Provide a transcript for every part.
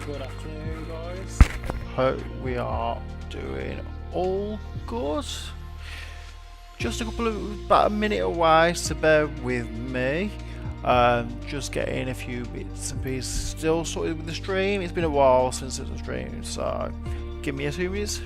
Good afternoon, guys. Hope we are doing all good. Just about a minute away, so bear with me. Just getting a few bits and pieces still sorted with the stream. It's been a while since it's a stream, so give me a few minutes.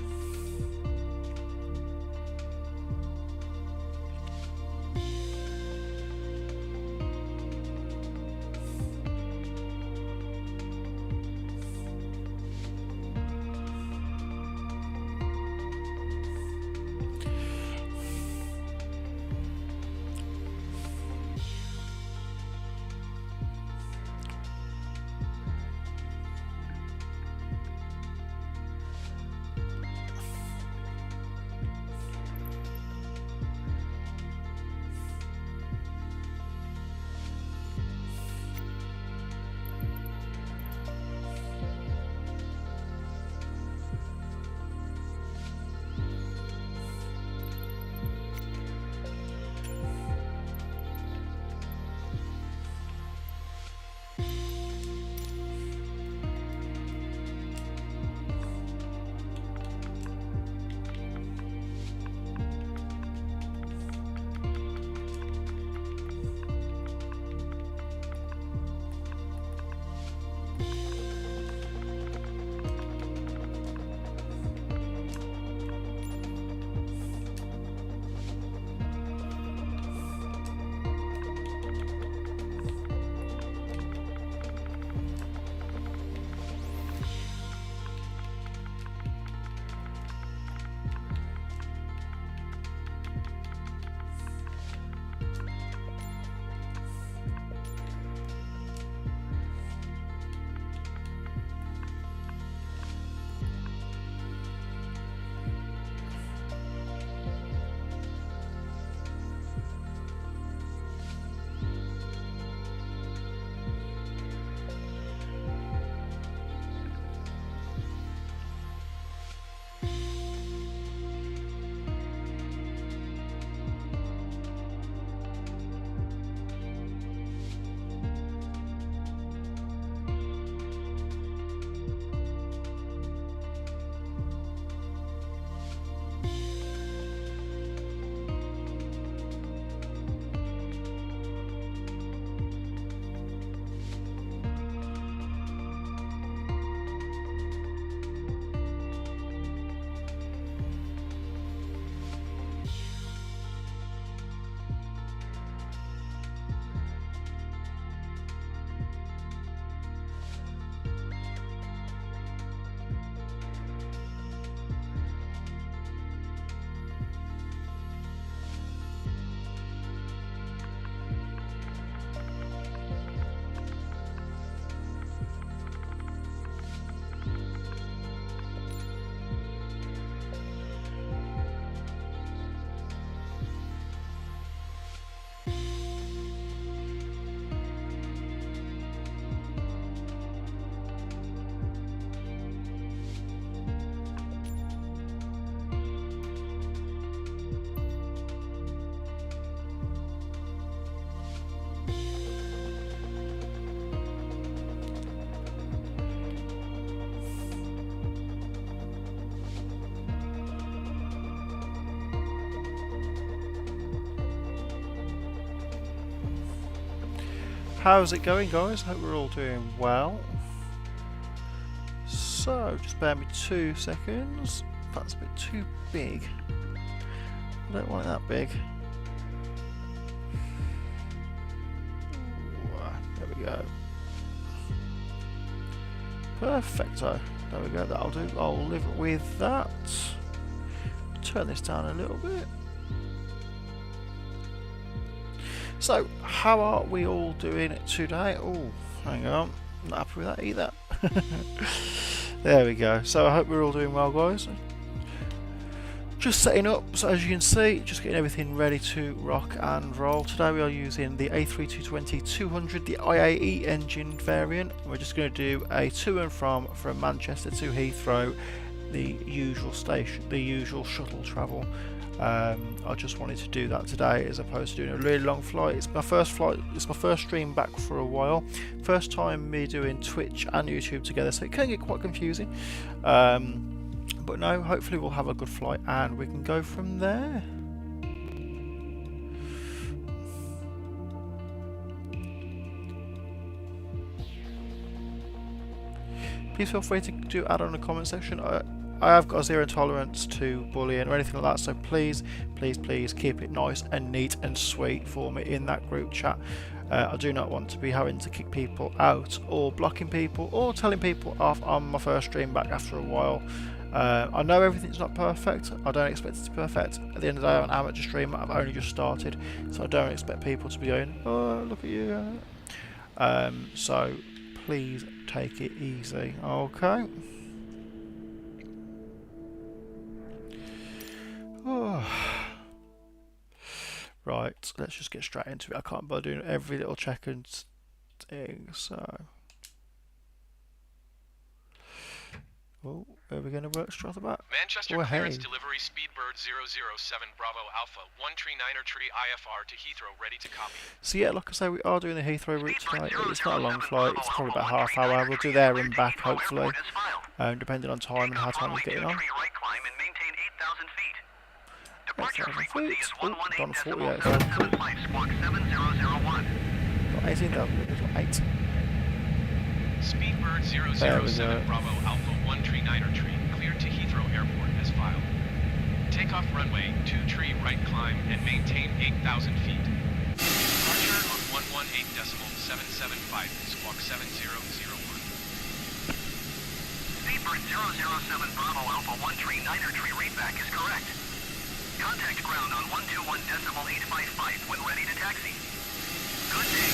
How's it going, guys? Hope we're all doing well. So, just bear me 2 seconds. That's a bit too big. I don't want it that big. There we go. Perfecto. There we go, that'll do. I'll live with that. Turn this down a little bit. So, how are we all doing today? Oh, hang on. Not happy with that either. There we go. So, I hope we're all doing well, guys. Just setting up, so as you can see, just getting everything ready to rock and roll. Today we are using the A320-200, the IAE engine variant. We're just going to do a to and from Manchester to Heathrow the usual station, the usual shuttle travel. I just wanted to do that today as opposed to doing a really long flight. It's my first flight, it's my first stream back for a while. First time me doing Twitch and YouTube together, so it can get quite confusing. But no, hopefully we'll have a good flight and we can go from there. Please feel free to add on in the comment section. I have got a zero tolerance to bullying or anything like that, so please keep it nice and neat and sweet for me in that group chat. I do not want to be having to kick people out or blocking people or telling people off on my first stream back after a while. I know everything's not perfect. I don't expect it to be perfect. At the end of the day, I'm an amateur streamer. I've only just started, so I don't expect people to be going, "Oh, look at you." So please take it easy, okay? Oh. Right, let's just get straight into it. I can't bother doing every little check and thing, so. Oh, where are we going to work straight about? Manchester clearance delivery Speedbird 007 Bravo Alpha 139er Tree IFR to Heathrow, ready to copy. So yeah, like I say, we are doing the Heathrow route tonight. It's not a long flight, it's probably about half hour. We'll do there and back, hopefully, depending on time and how time is getting on. 8,000 feet? Oh, done 48,000 feet. Got 18,000 feet, it's 8. Speedbird 007 Bravo Alpha 139er Tree, cleared to Heathrow Airport as filed. Takeoff runway 23 right climb and maintain 8,000 feet. Departure on 118.775, squawk 7001. Speedbird 007 Bravo Alpha 139er Tree readback is correct. Contact ground on 121.855 when ready to taxi. Good day.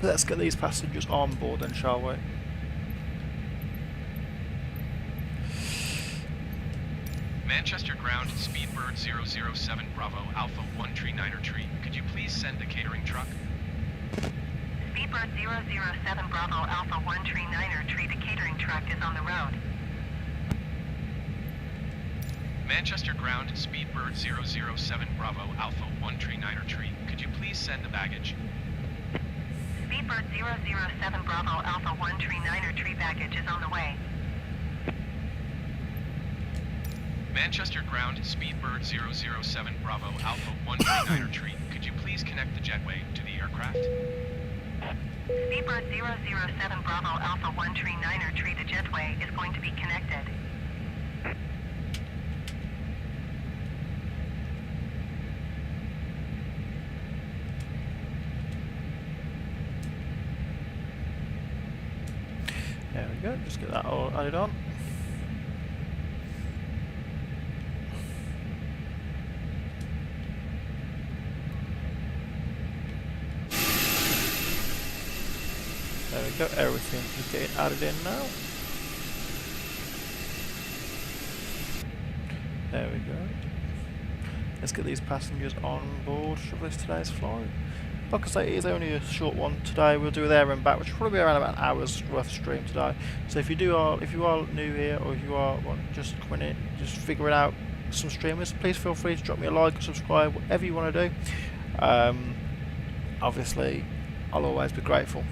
Let's get these passengers on board then, shall we? Manchester ground, Speedbird 007 Bravo Alpha 139er Tree. Could you please send the catering truck? Speedbird 007 Bravo Alpha 139er Tree, the catering truck is on the road. Manchester ground, Speedbird 007 Bravo Alpha 139er Tree. Could you please send the baggage? Speedbird 007 Bravo Alpha 139er Tree baggage is on the way. Manchester ground, Speedbird 007 Bravo Alpha 139er Tree. Could you please connect the jetway to the aircraft? Speedbird 007 Bravo Alpha 139er Tree, the jetway is going to be connected. There we go, just get that all added on. There we go, everything is getting added in now. There we go. Let's get these passengers on board for today's flight. Like I say, it is only a short one today. We'll do there and back, which will probably be around about an hour's worth of stream today. So if you are new here, or if you are just coming in, just figuring out some streamers, please feel free to drop me a like, subscribe, whatever you want to do. Obviously, I'll always be grateful.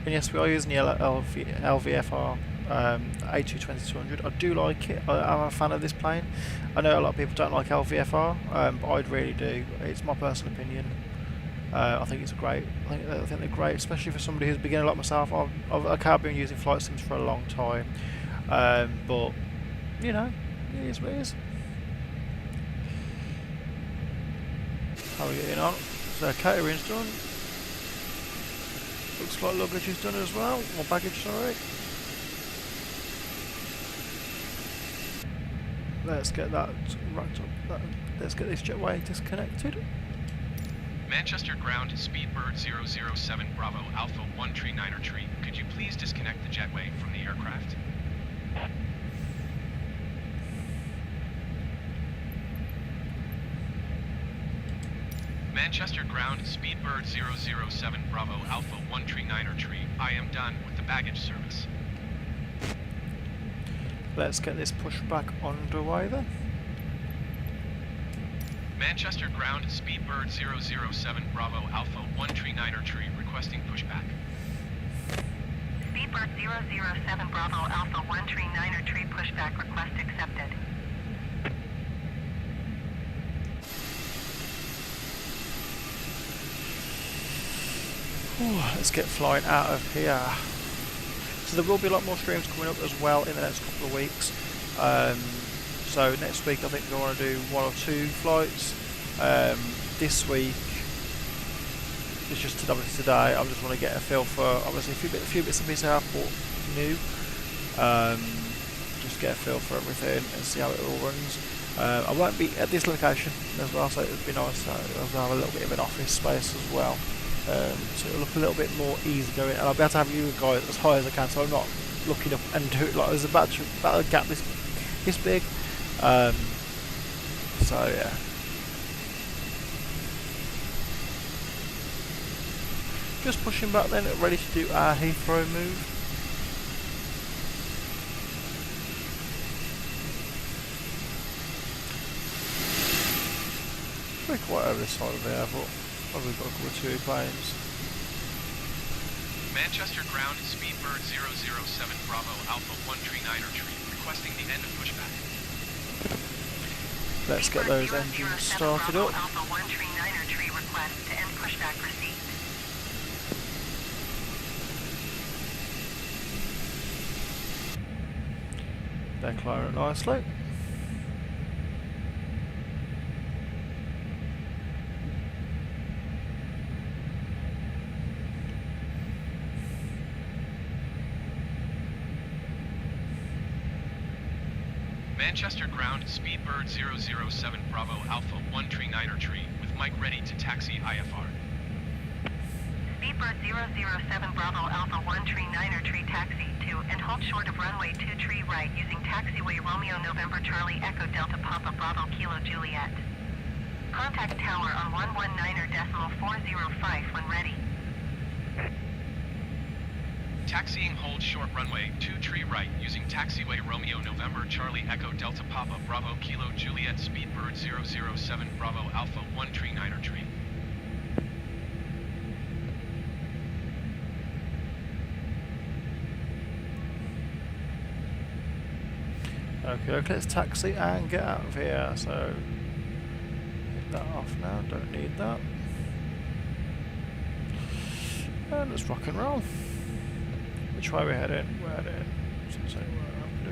And yes, we are using the LVFR A220-200. I do like it. I'm a fan of this plane. I know a lot of people don't like LVFR, but I really do. It's my personal opinion. I think it's great. I think they're great, especially for somebody who's a beginner like myself. I've been using flight sims for a long time, but you know, it is what it is. How are we getting on? So catering's done. Looks like luggage is done as well, or baggage, sorry. Let's get that racked up. Let's get this jetway disconnected. Manchester ground, Speedbird 007 Bravo Alpha 1 Tree 9er Tree. Could you please disconnect the jetway from the aircraft? Manchester ground, Speedbird 007 Bravo Alpha 1 Tree 9er Tree. I am done with the baggage service. Let's get this pushback underway then. Manchester ground, Speedbird 007 Bravo Alpha 1 Tree 9er Tree requesting pushback. Speedbird 007 Bravo Alpha 1 Tree 9er Tree pushback request accepted. Ooh, let's get flying out of here. So there will be a lot more streams coming up as well in the next couple of weeks. So next week I think we want to do 1 or 2 flights. This week it's just obviously today. I just want to get a feel for obviously a few bits and pieces I bought new. Just get a feel for everything and see how it all runs. I won't be at this location as well, so it would be nice to have a little bit of an office space as well. So it'll look a little bit more easy going, and I'll be able to have you guys as high as I can, so I'm not looking up and do it like there's about a gap this big. So yeah. Just pushing back then, ready to do our Heathrow move. Pretty quiet over this side of the airport. Probably got a couple of 2 planes. Manchester ground, Speedbird 007 Bravo Alpha 1 Tree 9er Tree requesting the end of pushback. Let's get those engines started up. Alpha 1 Tree 9er Tree request to end pushback received. They're climbing nicely. Manchester ground, Speedbird 007 Bravo Alpha 1 Tree 9er Tree with Mike ready to taxi IFR. Speedbird 007 Bravo Alpha 1 Tree 9er Tree taxi to and hold short of runway 2 tree right using taxiway Romeo November Charlie Echo Delta Papa Bravo Kilo Juliet. Contact tower on 119.405 when ready. Taxiing hold short runway 2 tree right using taxiway Romeo November Charlie Echo Delta Papa Bravo Kilo Juliet Speedbird 007 Bravo Alpha 1 Tree 9er Tree. Okay, let's taxi and get out of here. So take that off now, don't need that. And let's rock and roll. Which way we're heading? We're heading.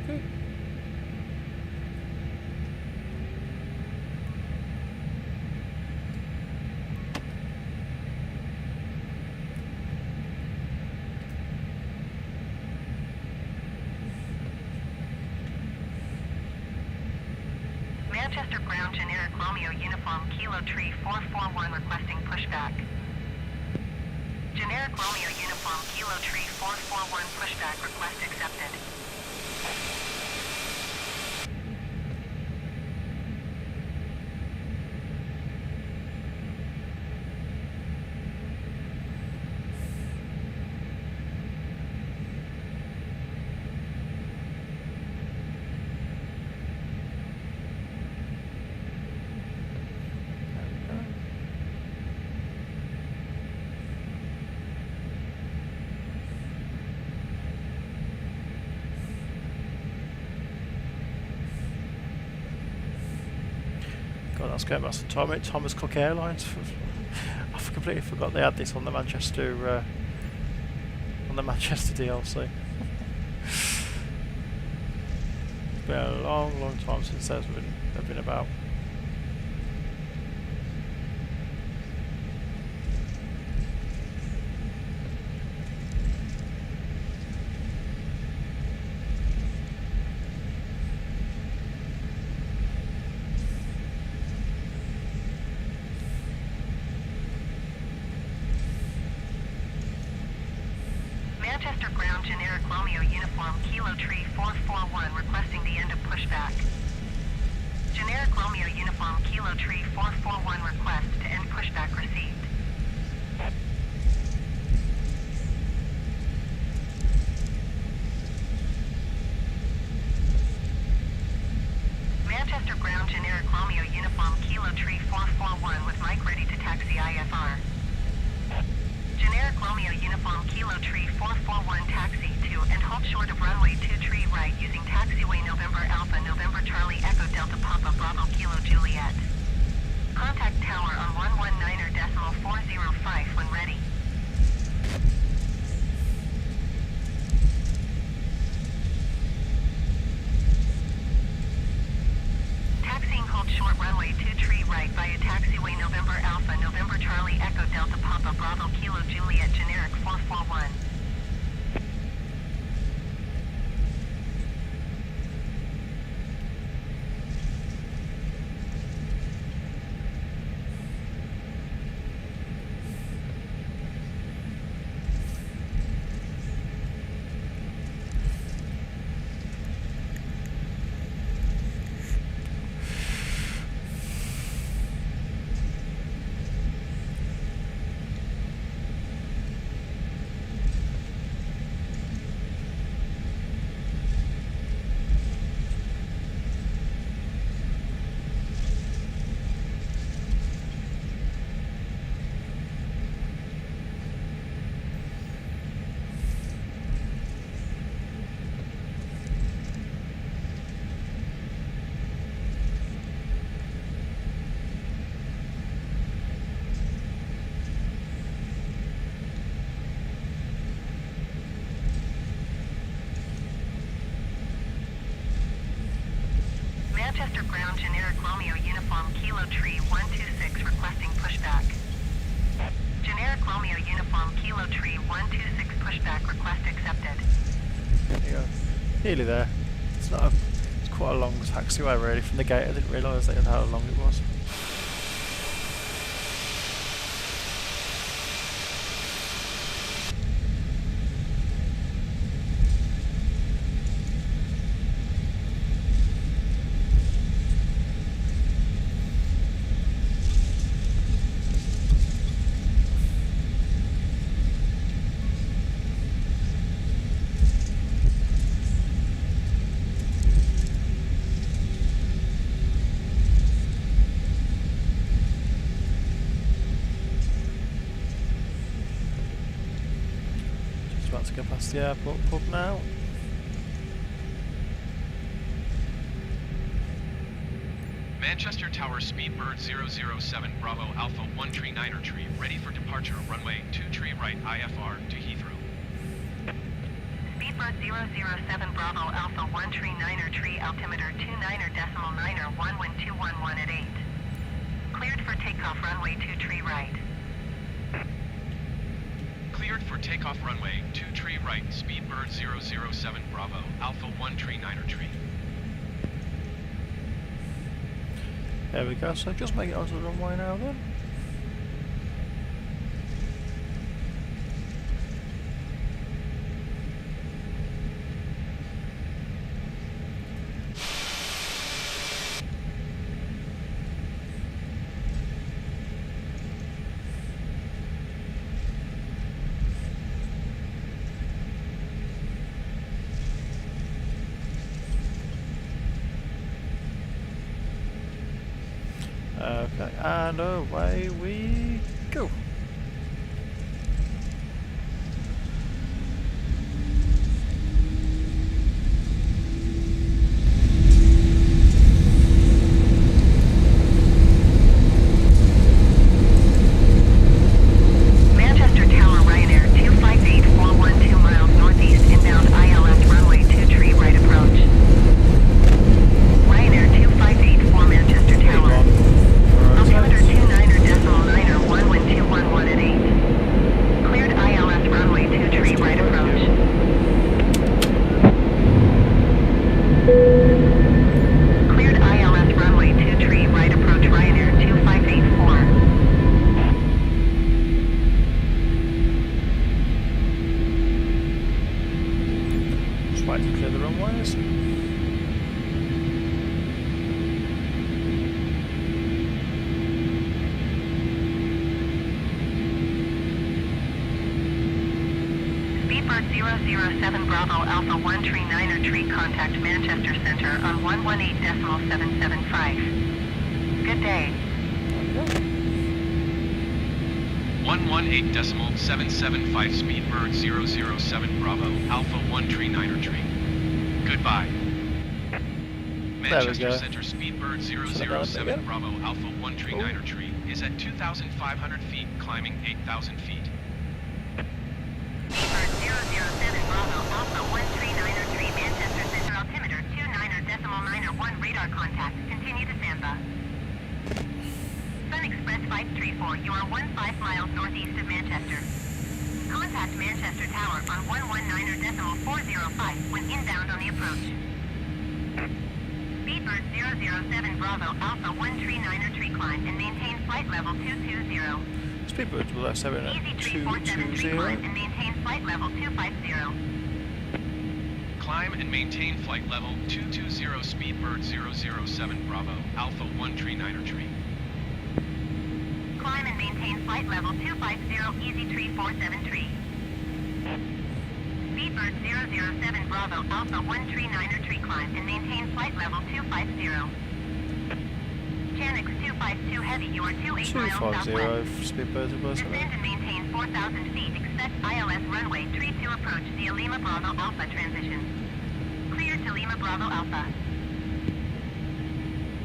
Okay. Manchester ground generic Romeo uniform Kilo Tree 441 requesting pushback. Generic Romeo uniform Kilo Tree 441 pushback request accepted. God, that's going back some time. Thomas Cook Airlines. I completely forgot they had this on the Manchester DLC. It's been a long, long time since they've been about. Ground Generic Romeo Uniform Kilo Tree 441 requesting the end of pushback. Generic Romeo Uniform Kilo Tree 441 request to end pushback received. Manchester Ground Generic Romeo Uniform Kilo Tree 441 with Mike ready to taxi IFR. Generic Romeo Uniform Kilo Tree 441 taxi to and hold short of runway 23 right using taxiway November Alpha November Charlie Echo Delta Papa Bravo Kilo Juliet. Contact tower on 119.405 when ready. Taxiing hold short runway 23 right via taxiway November Alpha November Charlie Echo Delta Papa Bravo Kilo Juliet Generic 441. Manchester Ground Generic Romeo Uniform Kilo Tree 126 requesting pushback. Generic Romeo Uniform Kilo Tree 126 pushback request accepted. There you go. Nearly there. It's quite a long taxiway really from the gate. I didn't realise how long it was. About to go past the airport pub now. Manchester Tower Speedbird 007 Bravo Alpha 139er tree ready for departure runway 23 right IFR to Heathrow. Speedbird 007 Bravo Alpha 139er tree altimeter 29er.9er 11211 at 8. Cleared for takeoff runway 23 right. Cleared for takeoff runway 23 right, Speedbird 007 Bravo, Alpha 139er tree. There we go, so just make it onto the runway now then. Okay, and away we go. Manchester Tower Ryanair 258412 miles northeast inbound ILS runway 23 right approach. Ryanair 2584 Manchester Tower. Altimeter 29er.9er 1121 007 Bravo Alpha 139 Niner Tree, contact Manchester Center on 118.775. Good day. 118.775 Speedbird 007 Bravo Alpha 139er Tree. Goodbye. Manchester go. Center Speedbird again. 007 Bravo Alpha 139er Tree is at 2,500 feet, climbing 8,000 feet. Speedbird 007 Bravo Alpha 139er Tree, Manchester Center altimeter 29.91 radar contact. Continue to Samba. Sun Express 534, you are 15 miles northeast of Manchester. Contact Manchester Tower on 119.405 when inbound on the approach. Speedbird 007 Bravo Alpha 139er Tree, climb and maintain flight level 220. Speedbird will have 7 Easy at Tree 473, climb 220. and maintain flight level 250. Climb and maintain flight level 220 Speedbird 007 Bravo Alpha 139er Tree. Climb and maintain flight level 250, Easy Tree 473. Speedbird 007 Bravo Alpha 139er Tree, climb and maintain flight level 250. Chanix 252 Heavy, you are 28 miles 250 southwest. Speedbird will have Descend and maintain 4,000 feet. Expect ILS runway 32 approach via Lima Bravo Alpha transition. Clear to Lima Bravo Alpha.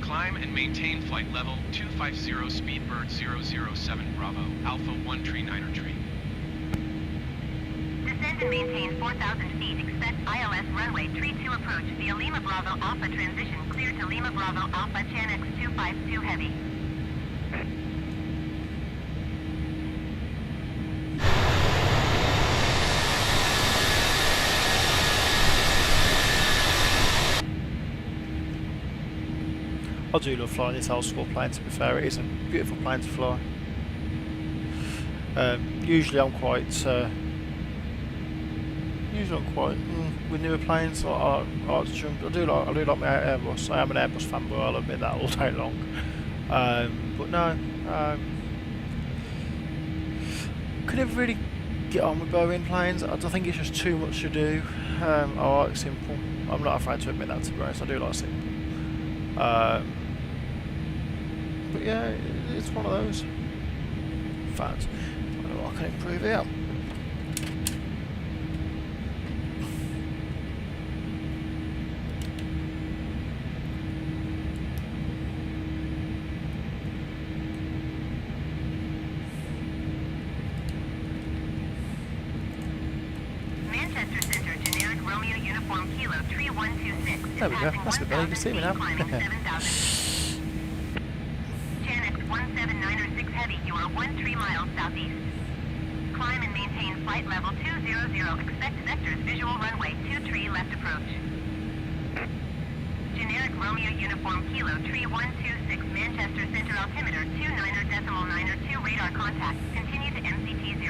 Climb and maintain flight level 250 Speedbird 007 Bravo Alpha 139er Tree. Descend and maintain 4,000 feet. Expect ILS runway 32 approach via Lima Bravo Alpha transition. Clear to Lima Bravo Alpha, Chanix 252 Heavy. I do love flying this old school plane, to be fair. It is a beautiful plane to fly. Usually I'm quite with newer planes. I like to jump. I do like my Airbus. I am an Airbus fanboy. I'll admit that all day long. But no, could never really get on with Boeing planes. I think it's just too much to do. I like simple. I'm not afraid to admit that, to be honest. I do like simple. But yeah, it's one of those. In fact, I don't know what I can improve here. Manchester Center, generic Romeo Uniform Kilo 3126. There we go. That's a bit better. You can see me now. Climbing 7,000. Chanix 17906 Heavy, you are 13 miles southeast. Climb and maintain flight level 200. Expect vectors visual runway 23 left approach. Generic Romeo Uniform Kilo 3126 Manchester Center altimeter 29.92 radar contact. Continue to MCT 02.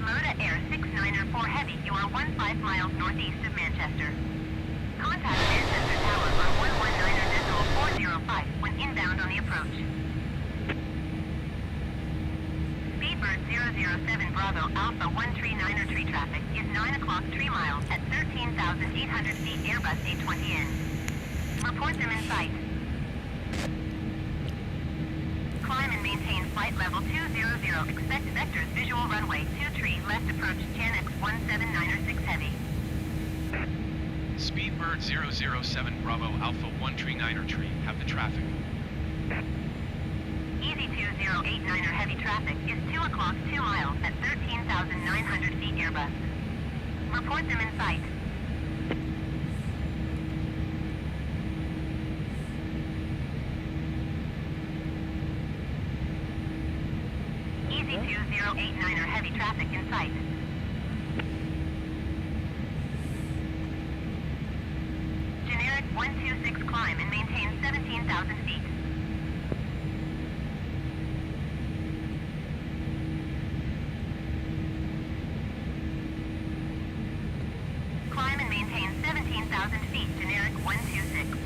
Moda Air 694 Heavy, you are 15 miles northeast of Manchester. Contact Manchester Tower on 119.405 when inbound on the approach. Speedbird 007 Bravo Alpha 139er Tree, traffic is 9 o'clock 3 miles at 13,800 feet, Airbus A20N. Report them in sight. Climb and maintain flight level 200. Expect vectors visual runway 23 left approach, Chanix 17906 Heavy. Speedbird 007 Bravo Alpha 139er Tree, have the traffic. Easy 2089er Heavy, traffic is 2 o'clock 2 miles at 13,900 feet, Airbus. Report them in sight. Easy 2089er Heavy, traffic in sight. Generic 126, climb and maintain 17,000 feet. Climb and maintain 17,000 feet, generic 126.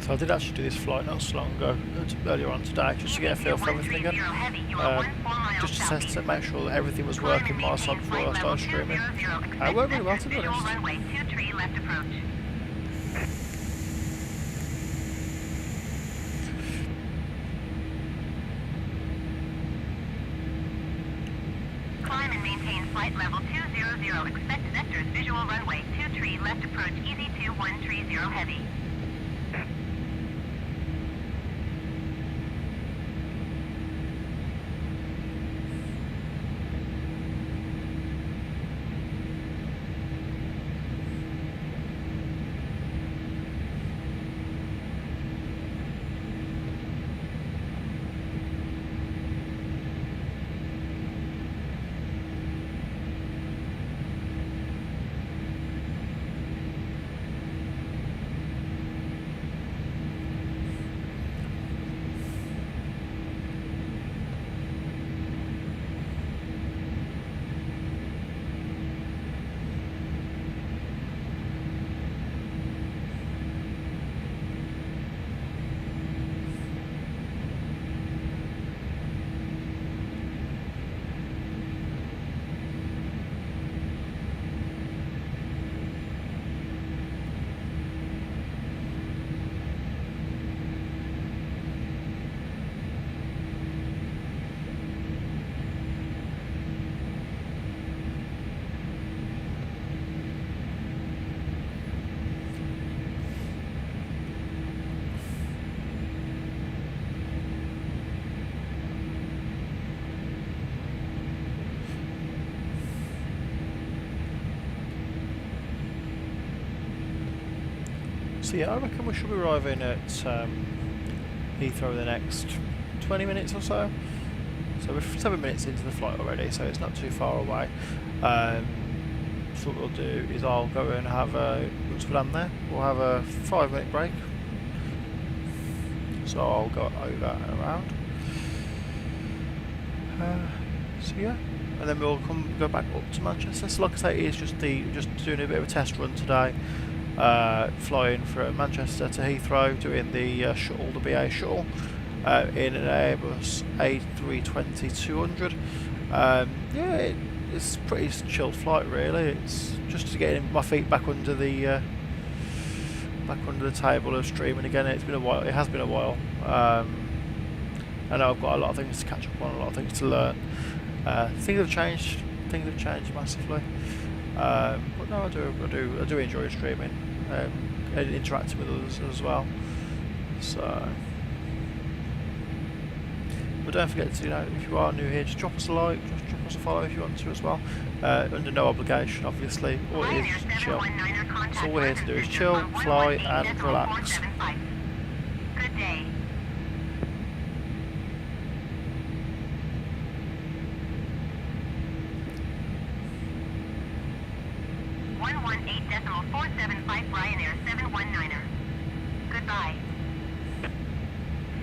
So I did actually do this flight not so long ago, earlier on today, just to get a feel for everything again. Just to test to make sure that everything was working my side before I started streaming. It worked really well, to be honest. Runway 23 left approach. Climb and maintain flight level 200. Expect vectors visual runway 23 left approach easy 2130 heavy. So yeah, I reckon we should be arriving at Heathrow in the next 20 minutes or so. So we're 7 minutes into the flight already, so it's not too far away. So what we'll do is I'll go and have a, once we land there, we'll have a 5-minute break. So I'll go over and around. So yeah, and then we'll go back up to Manchester. So like I say, it is just doing a bit of a test run today. Flying from Manchester to Heathrow, doing the shuttle, the BA shuttle, in an Airbus A320-200. Yeah, it's a pretty chilled flight really. It's just to get my feet back under the table of streaming again. It's been a while. It has been a while. I know I've got a lot of things to catch up on, a lot of things to learn. Things have changed. Things have changed massively. But no, I do enjoy streaming and interacting with others as well. So, but don't forget to, if you are new here, just drop us a like, just drop us a follow if you want to as well. Under no obligation, obviously. All it is chill. So all we're here to do is chill, fly, and relax. Good day. Ryanair 719er. Goodbye.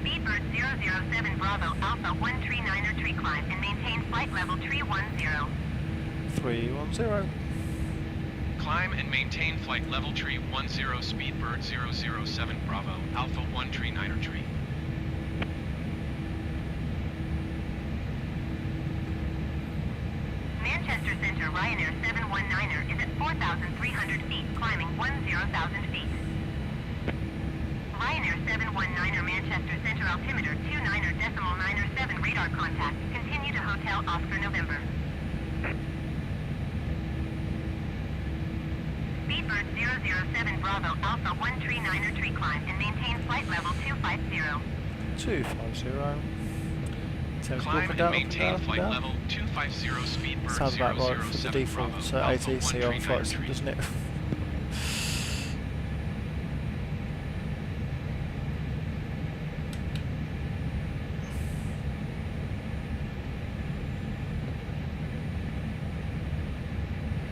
Speedbird 007 Bravo Alpha 139er tree climb and maintain flight level 310. 310. Climb and maintain flight level tree 10 Speedbird 007 Bravo Alpha 139er tree. Manchester Center Ryanair 719er is at 4,300 feet, climbing 10,000 feet. Ryanair 719er Manchester Center altimeter 29.97 radar contact. Continue to Hotel Oscar November. Speedbird 007 Bravo Alpha 139er tree climb and maintain flight level 250. 250. Climb and maintain flight level 250 Speedbird sounds about right for the 007 default Bravo ATC on flight sim, doesn't it?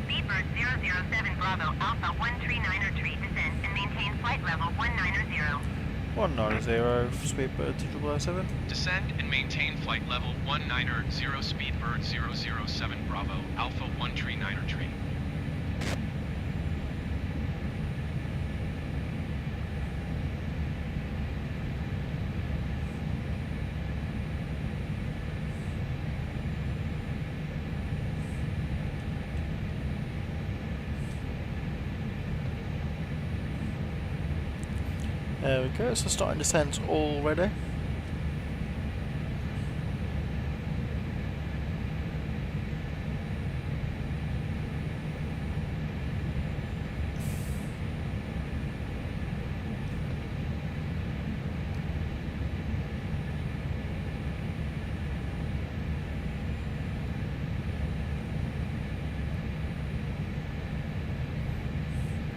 Speedbird 007 Bravo Alpha 139er tree descend and maintain flight level 190. 190 Speedbird 007. Descend and maintain flight level 190 Speedbird 007 Bravo Alpha 139er tree. There we go, so starting descent already.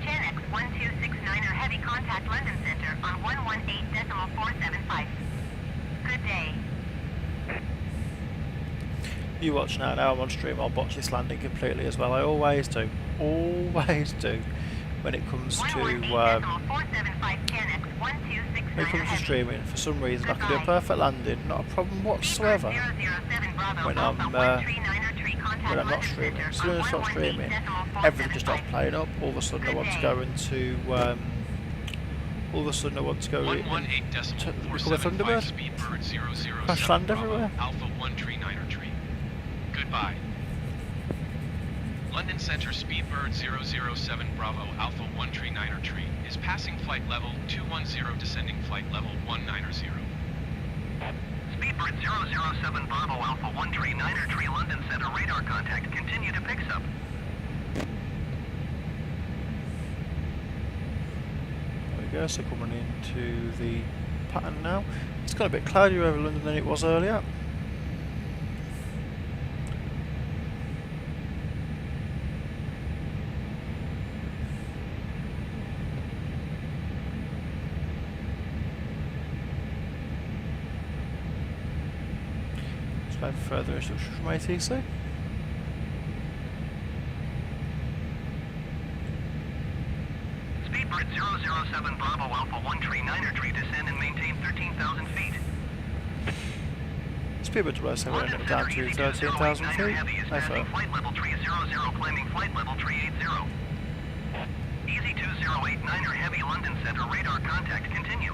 Channel 1269er heavy contact London Center on 118.475. Good day. You watch now, now I'm on stream, I'll botch this landing completely as well. I always do. Always do. When it comes to streaming, for some reason I can do a perfect landing, not a problem whatsoever when I'm not streaming. As soon as I start streaming, everything just starts playing up. All of a sudden I want to go into recover Thunderbird. Crash land everywhere. Alpha 139er tree. Goodbye. London Center Speedbird 007 Bravo Alpha 139er tree is passing flight level 210, descending flight level 190. Speedbird 007 Bravo Alpha 139er tree London Center radar contact. Continue to pick up. There we go, so coming into the pattern now. It's got a bit cloudier over London than it was earlier. Further instructions from ATC. Speedbird 007 Bravo Alpha 139er tree descend and maintain 13,000 feet. Speedbird 007 ended up down to 13,000 feet. No further. Flight level 300 climbing flight level 380. Easy 2089er heavy London Center radar contact continue.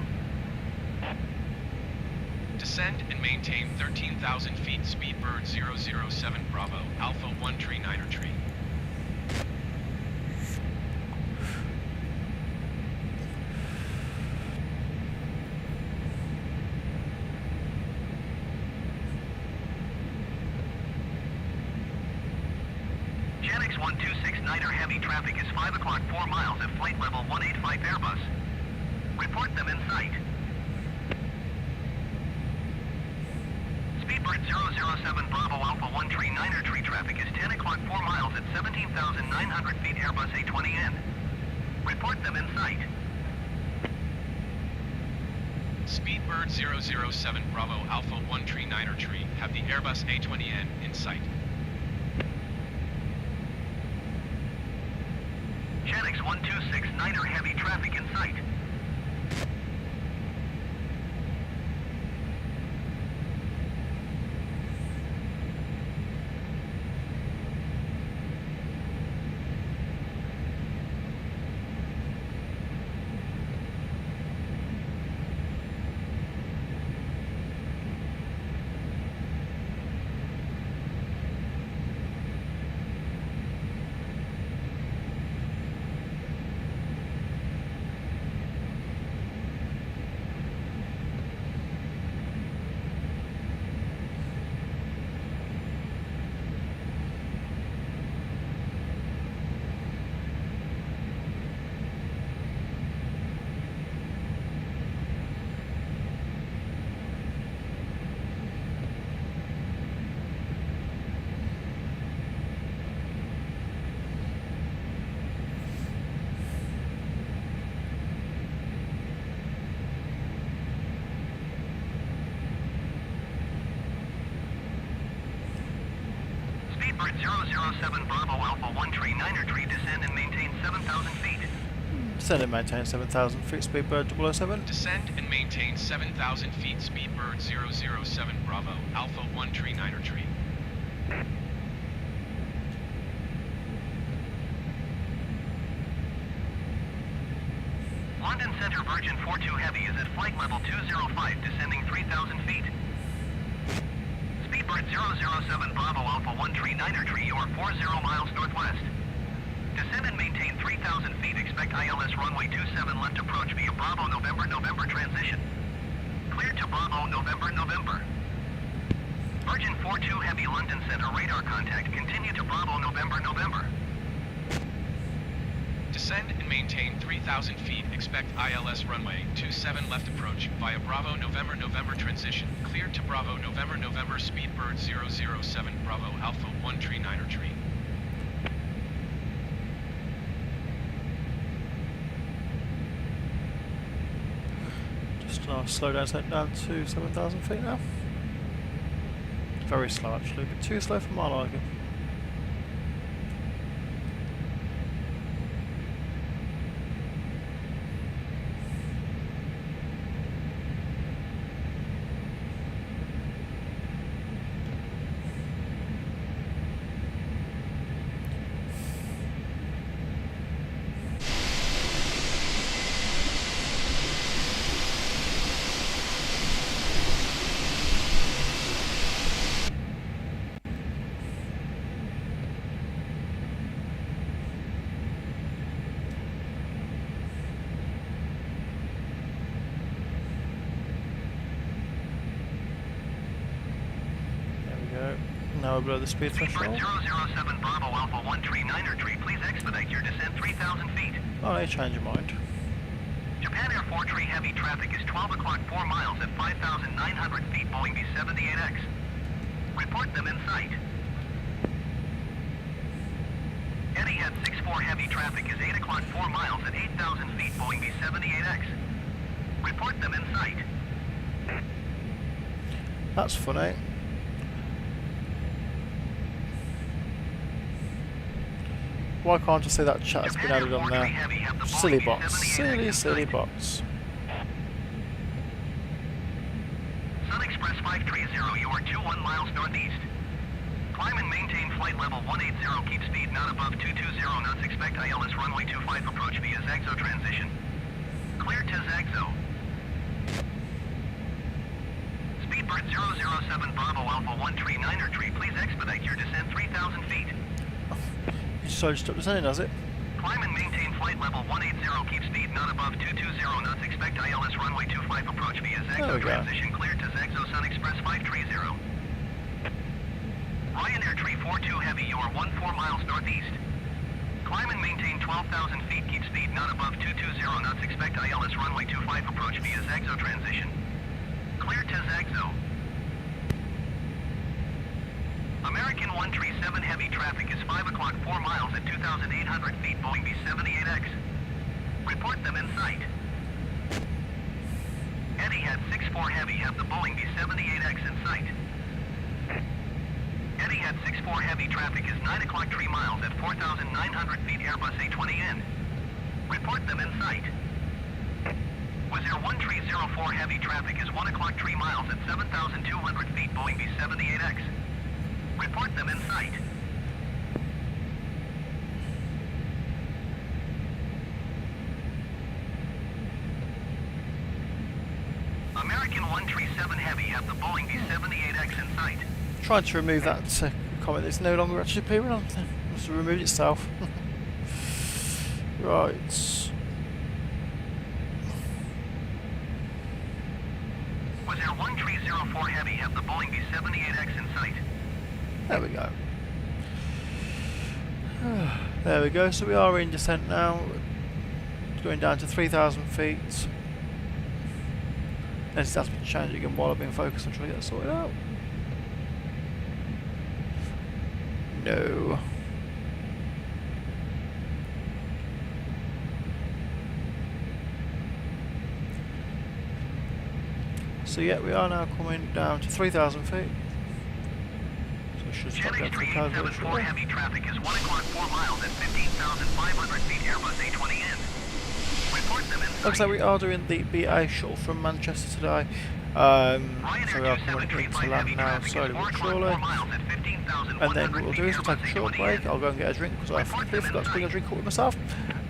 Descend and maintain 13,000 feet. Speedbird 007 Bravo Alpha 139er tree. Janix 1269er heavy traffic is 5 o'clock 4 miles at flight level 185 Airbus. Report them in sight. Speedbird 007 Bravo Alpha 139er tree traffic is 10 o'clock 4 miles at 17,900 feet Airbus A20N. Report them in sight. Speedbird 007 Bravo Alpha 139er tree have the Airbus A20N in sight. Janix 1269er heavy traffic in sight. Speedbird 007 Bravo Alpha 139er tree descend and maintain 7,000 feet. Descend and maintain 7,000 feet, Speedbird 007. Descend and maintain 7,000 feet. Speedbird 007 Bravo Alpha 139er tree. London Center Virgin 42 Heavy is at flight level 205, descending 3,000 feet. Speedbird 007 Bravo Alpha 139er tree, you are 40 miles northwest. Descend and maintain 3,000 feet. Expect ILS runway 27 left approach via Bravo November November transition. Cleared to Bravo November November. Virgin 42 Heavy London Center radar contact. Continue to Bravo November November. Descend and maintain 3,000 feet. Expect ILS runway 27 left approach via Bravo November November transition. Cleared to Bravo November November Speedbird 007 Bravo Alpha 139er tree. Just slow down to 7,000 feet now. Very slow actually, but too slow for my liking. Now we're below the speed threshold. Speedbird 007 Bravo Alpha 139er tree, please expedite your descent 3,000 feet. Oh, you change your mind. Japan Air 4 tree heavy traffic is 12 o'clock 4 miles at 5,900 feet Boeing B-78X. Report them in sight. Etihad 64 heavy traffic is 8 o'clock 4 miles at 8,000 feet Boeing B-78X. Report them in sight. That's funny. Why can't I see that chat has been added on there? Silly bots. Silly bots. Sun Express 530, you are 21 miles northeast. Climb and maintain flight level 180, keep speed not above 220 knots, expect ILS runway 25 approach via Zagzo transition. Clear to Zagzo. Speedbird 007 Bravo Alpha 139er tree, please expedite your descent 3,000 feet. So just up descending, does it? Climb and maintain flight level 180, keep speed not above 220 knots, expect ILS runway 25 approach via Zagzo transition, clear to Zagzo Sun Express 530. Ryanair tree 42 heavy, you are 14 miles northeast. Climb and maintain 12,000 feet, keep speed not above 220 knots, expect ILS runway 25 approach via Zagzo transition. Clear to Zagzo. American 137 heavy traffic is 5 o'clock 4 miles at 2,800 feet Boeing B-78X. Report them in sight. Etihad 64 heavy have the Boeing B-78X in sight. Etihad 64 heavy traffic is 9 o'clock 3 miles at 4,900 feet Airbus A20N. Report them in sight. Wizz Air 1304 heavy traffic is 1 o'clock 3 miles at 7,200 feet Boeing B-78X. Report them in sight. American 137 heavy have the Boeing B-78X in sight. Trying to remove that comment that's no longer actually appearing on. Must have removed itself. Right. Wizz Air 1304 heavy have the Boeing B-78X in sight. There we go. There we go, so we are in descent now. Going down to 3,000 feet. This has been changing again while I've been focused on trying to get it sorted out. No. So yeah, we are now coming down to 3,000 feet. Should stop Genex going for the 3874 heavy traffic is 1 o'clock 4 miles at 15,500 feet Airbus A20N. Report them in sight. Looks like we are doing the BA shuttle from Manchester today. So we are coming into land now, slowly but surely. And then what we'll do is we'll take a short break. I'll go and get a drink because I completely forgot to bring a drink up with myself.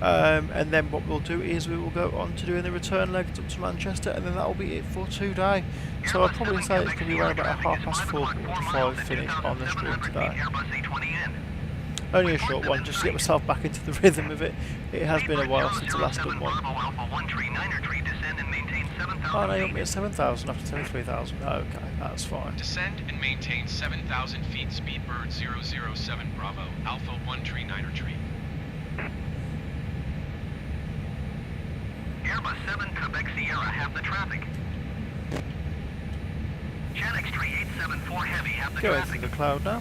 And then what we'll do is we will go on to doing the return leg up to Manchester, and then that will be it for today. So I'll probably say it's going to be around about 4:30 to 5 finish on the stream today. Only a short one, just to get myself back into the rhythm of it. It has been a while since I last done one. Bravo Alpha 13 Niner tree, descend and maintain 7,000 Oh, no, you feet. want me at 7,000 after 23,000. Okay, that's fine. Descend and maintain 7,000 feet, Speedbird 007 Bravo, Alpha 13 Niner tree. Airbus 7 Quebec Sierra, have the traffic. Janix tree 874 Heavy, have the Going traffic. through the cloud now.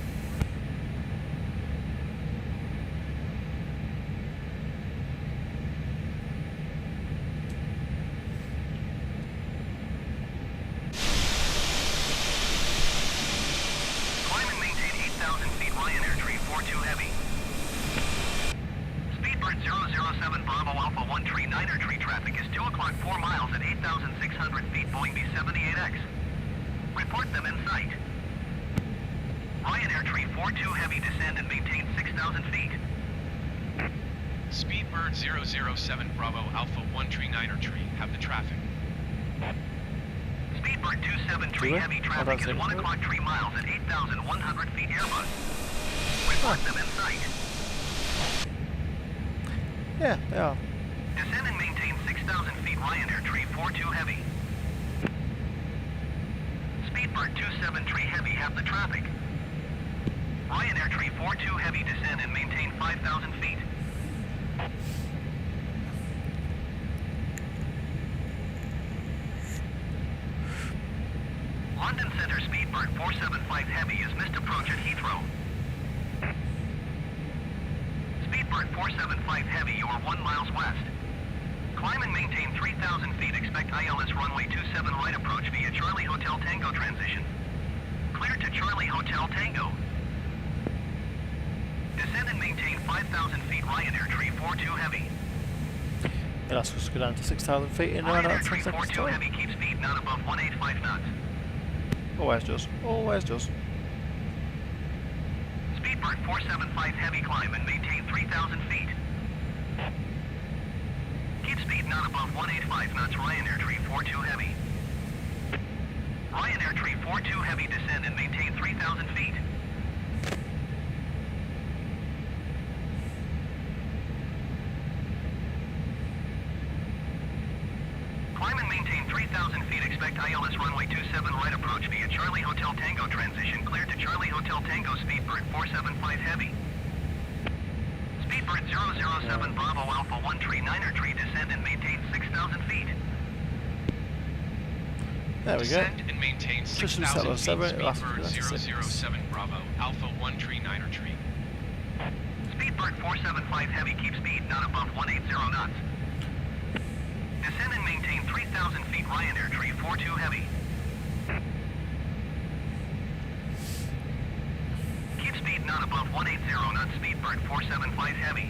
Climb and maintain 8,000 feet, Ryanair tree 42 Heavy. Speedbird 007 Bravo Alpha 13 Niner tree traffic is 2 o'clock 4 miles at 8,600 feet, Boeing B-78X. Report them in sight. Ryanair tree 42 Heavy, descend and maintain 6,000 feet. Speedbird 007 Bravo, Alpha 13 Niner tree, have the traffic. Speedbird 273 Do it? Heavy Oh, traffic that's is it. 1 o'clock 3 miles at 8,100 feet Airbus. Report them in sight. Yeah, they are. Descend and maintain 6,000 feet, Ryanair tree 42 Heavy. Speedbird 273 Heavy, have the traffic. Ryanair tree 42 Heavy, descend and maintain 5,000 feet. London Center Speedbird 475 Heavy is missed approach at Heathrow. Speedbird 475 Heavy, you are 1 miles west. Climb and maintain 3,000 feet. Expect ILS runway 27 right approach via Charlie Hotel Tango transition. Clear to Charlie Hotel Tango. Descend and maintain 5,000 feet. Ryanair tree 42 Heavy. It asks us to go down to 6,000 feet in around Ryanair about 10 tree seconds 42 time. Heavy, keep speed not above 185 knots. Always does. Always does. Speedbird 475 Heavy, climb and maintain 3,000 feet. Keep speed not above 185 knots. Ryanair tree 42 Heavy. Ryanair tree 42 Heavy, descend and maintain 3,000 feet. Climb and maintain 3,000 feet. Expect ILS runway 27 right approach via Charlie Hotel Tango transition. Clear to Charlie Hotel Tango. Speedbird 475 Heavy. Speedbird 007 Bravo Alpha 13 Niner tree, descend and maintain 6,000 feet. There we go. Descend and maintain Just 6,000 feet, 707, it'll ask Speedbird for 007 Bravo, Alpha 13 Niner tree. Speedbird 475 Heavy, keep speed not above 180 knots. Descend and maintain 3,000 feet. Ryanair tree 42 Heavy. Keep speed not above 180 knots. Speedbird 475 Heavy.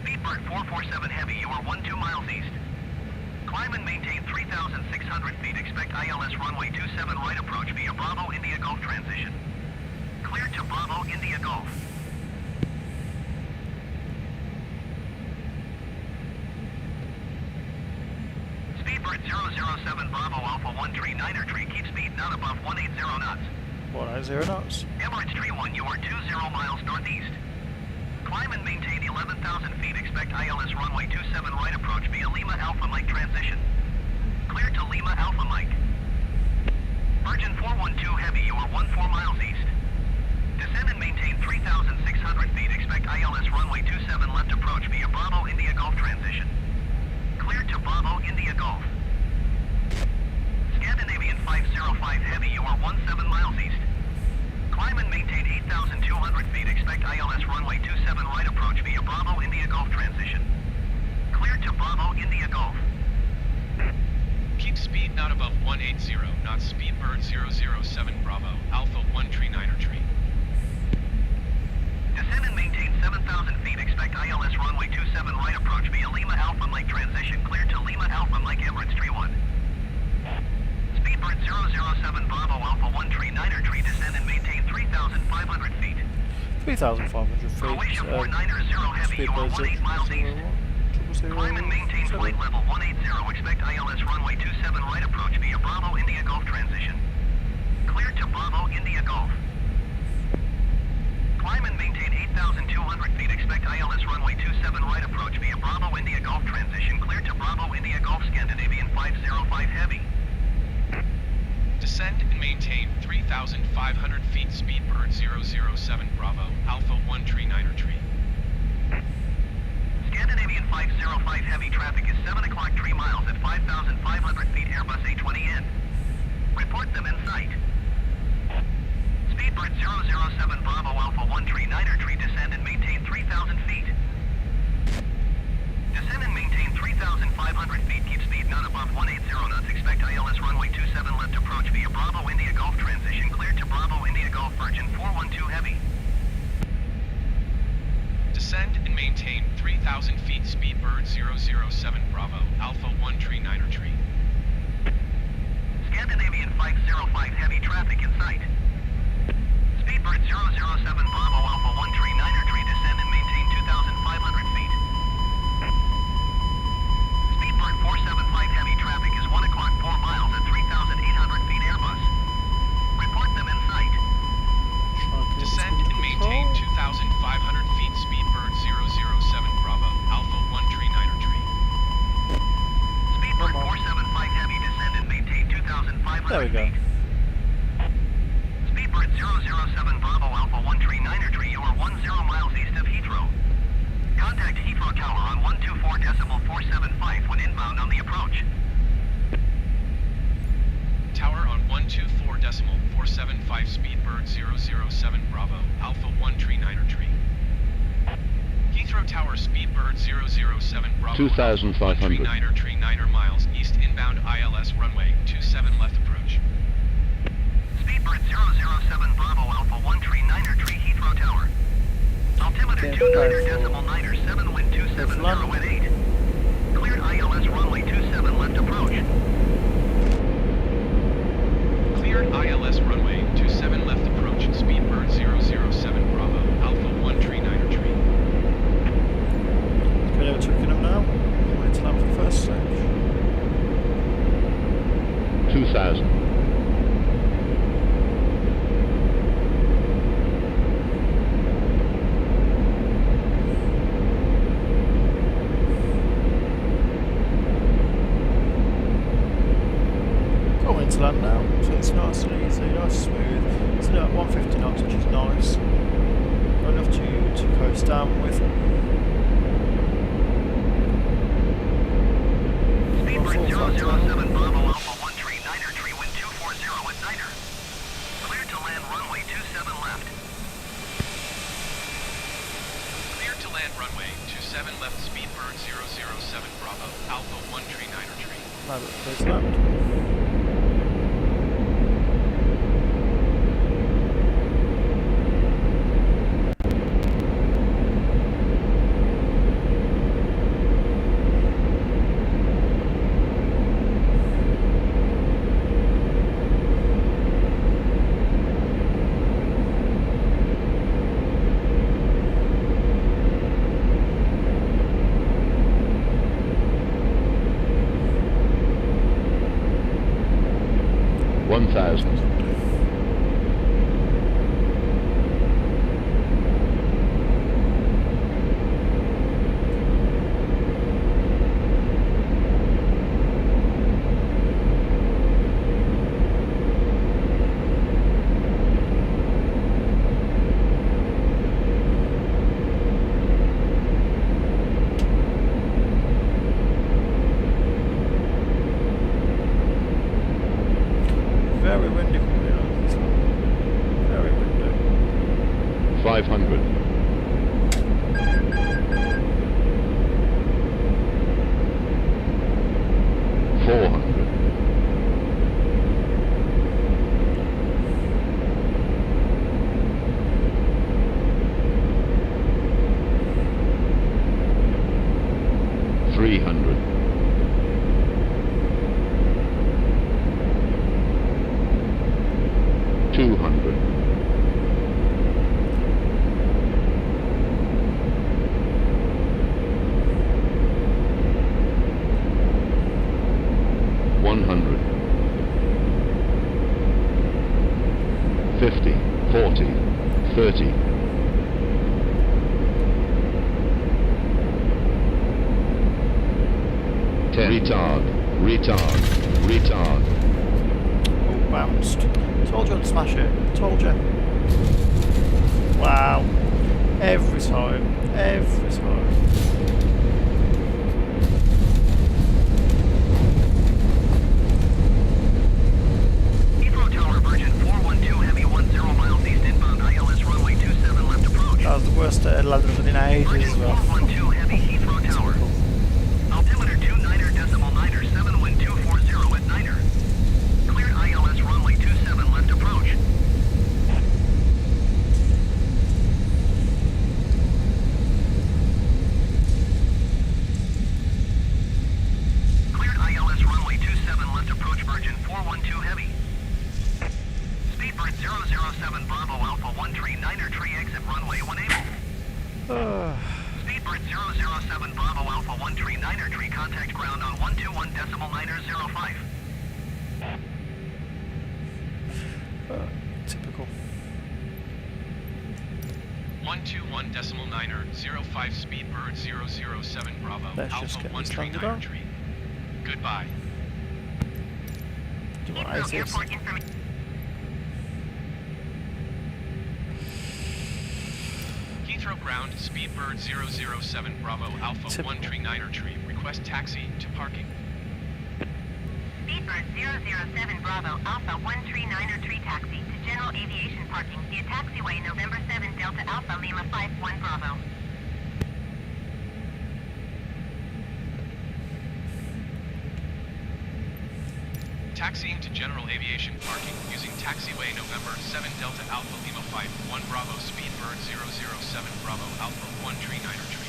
Speedbird 447 Heavy, you are 12 miles east. Climb and maintain 3,600 feet. Expect ILS runway 27 right approach via Bravo India Gulf transition. Clear to Bravo India Gulf. Speedbird 007 Bravo Alpha 13 Niner tree, keep speed not above 180 knots. 180 knots. Emirates tree 1, you are 20 miles northeast. Climb and maintain 11,000 feet. Expect ILS runway 27 right approach via Lima Alpha Mike transition. Clear to Lima Alpha Mike. Virgin 412 Heavy, you are 14 miles east. Descend and maintain 3,600 feet. Expect ILS runway 27 left approach via Bravo India Gulf transition. Clear to Bravo India Gulf. Scandinavian 505 Heavy, you are 17 miles east. Climb and maintain 8,200 feet. Expect ILS runway 27 right approach via Bravo India Gulf transition. Clear to Bravo India Gulf. Keep speed not above 180 knots. Speedbird 007 Bravo, Alpha 13 Niner tree. Descend and maintain 7,000 feet. Expect ILS runway 27 right approach via Lima Alpha Mike transition. Clear to Lima Alpha Mike Emirates tree 1. Speedbird 007 Bravo Alpha 13 Niner tree, descend and maintain 3,500 feet. 3,500 feet. Croatia 490 Heavy, you are 18 miles east. Climb and maintain flight level 180. Expect ILS runway 27 right approach via Bravo India Gulf transition. Clear to Bravo India Gulf. expect ILS runway 27 right approach via Bravo India Golf transition cleared to Bravo India Golf Scandinavian 505 Heavy. Descend and maintain 3,500 feet Speedbird 007 Bravo, Alpha 1 Tree 9er Tree. Scandinavian 505 Heavy traffic is 7 o'clock 3 miles at 5,500 feet Airbus A20N. Report them in sight. Speedbird 007 Bravo Alpha 1 Tree 9er Tree descend and maintain 3,000 feet. Descend and maintain 3,500 feet. Keep speed none above 180 knots. Expect ILS runway 27 left approach via Bravo India Golf transition cleared to Bravo India Golf Virgin 412 Heavy. Descend and maintain 3,000 feet Speedbird 007 Bravo, Alpha 1 Tree 9er Tree. Scandinavian 505 Heavy traffic in sight. Speedbird 007 Bravo Alpha 1 Tree 9er Tree descend and maintain 2,500 feet. Speedbird 475 Heavy traffic is 1 o'clock 4 miles at 3,800 feet Airbus. Report them in sight. Descend and maintain 2,500 feet Speedbird 007 Bravo, Alpha 1 Tree 9er Tree. Speedbird 475 Heavy descend and maintain 2,500 There we go. feet. Speedbird 007 Bravo Alpha 1 Tree 9er Tree, you are 10 miles east of Heathrow. Contact Heathrow Tower on 124.475 when inbound on the approach. Tower on 124.475 Speedbird 007 Bravo, Alpha 1 Tree 9er Tree. Heathrow Tower Speedbird 007 Bravo, 2,500. Tree 9er Tree 9er miles east inbound ILS runway 27 left approach. Speedbird 007 Bravo Alpha 1 Tree 9er Tree Heathrow Tower. Altimeter Okay, 29.9er 7 wind 270 at 8. Cleared ILS runway 27 left approach. Cleared ILS runway 27 left approach Speedbird 007 Bravo, Alpha 1 Tree 9er Tree. Going over Twickenham now. Coming to land for the first stage. 2,000. Coming to land now, so it's nice and easy, nice and smooth. It's at 150 knots, which is nice. Got enough to coast down with. Speedbird 007 Bravo Alpha 1 Tree 9er Tree wind 240 at Niner. Cleared to land runway 27 left. Cleared to land runway 27 left Speedbird 007 Bravo, Alpha 1 Tree 9er Tree. Now that there's land. Very windy coming out this one. Very windy. 500. 400. 300. 200. 100. 50, 40, 30. 10. Retard. Retard. Retard. Oh, bounced. Told you I'd smash it. Told you. Wow. Every time. Every time. Heathrow Tower, Virgin 412 Heavy 10 miles east inbound, ILS runway 27 left approach. That was the worst it had landed within ages Virgin as well. 412 Heavy Heathrow Tower. Altimeter 29.9, 7 wind 240 at Niner. Cleared ILS runway 27 left approach. Cleared ILS runway 27 left approach, Virgin 412 Heavy. Speedbird 007 Bravo Alpha 1 tree, Niner tree exit runway when able. Speedbird 007 Bravo Alpha 1 tree, Niner tree, contact ground on 121.905. Typical. 121.905 Speedbird 007 Bravo Let's just Alpha get 1 this tree, landed Niner on. tree. Goodbye. Do you want Heathrow ISIS? Airport information. Heathrow ground, Speedbird 007 Bravo Alpha Typical. 1 tree, Niner tree. Request taxi to parking. Speedbird 007 Bravo Alpha 139er tree taxi to general aviation parking via taxiway November 7 Delta Alpha Lima 51 Bravo. Taxiing to general aviation parking using taxiway November 7 Delta Alpha Lima 51 Bravo Speedbird 007 Bravo Alpha 1 tree, Niner tree.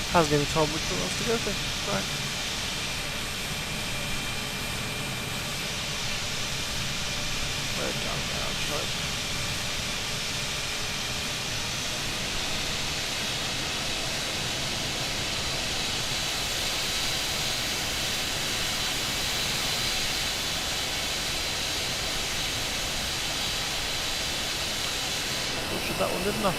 Hasn't even told me which one wants to go for. Right. Where down now? Try. Butchered that one, didn't I?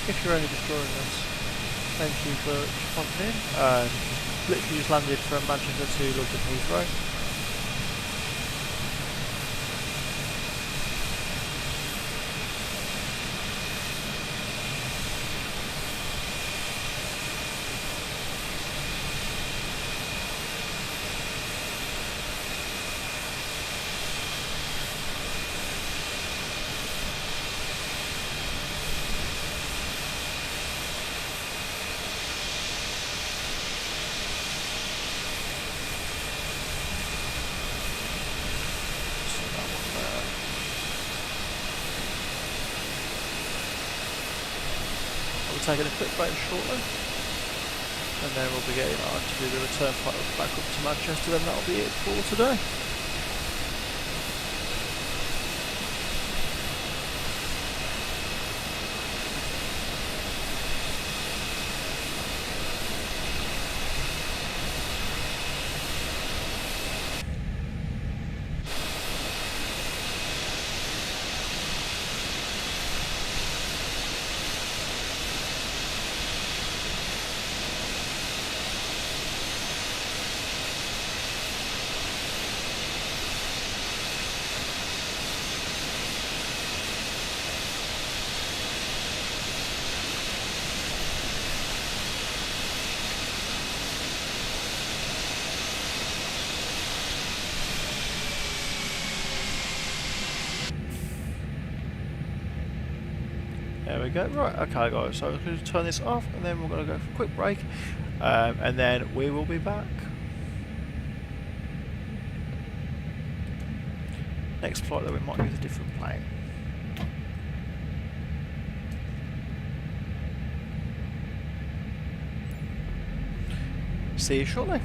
If you're only just joining us, thank you for popping in. Literally just landed from Manchester to London Heathrow. Taking a quick break shortly, and then we'll be getting on to do the return flight back up to Manchester, and that'll be it for today. There we go. Right, okay guys, so I'm going to turn this off and then we're going to go for a quick break and then we will be back. Next flight though we might use a different plane. See you shortly.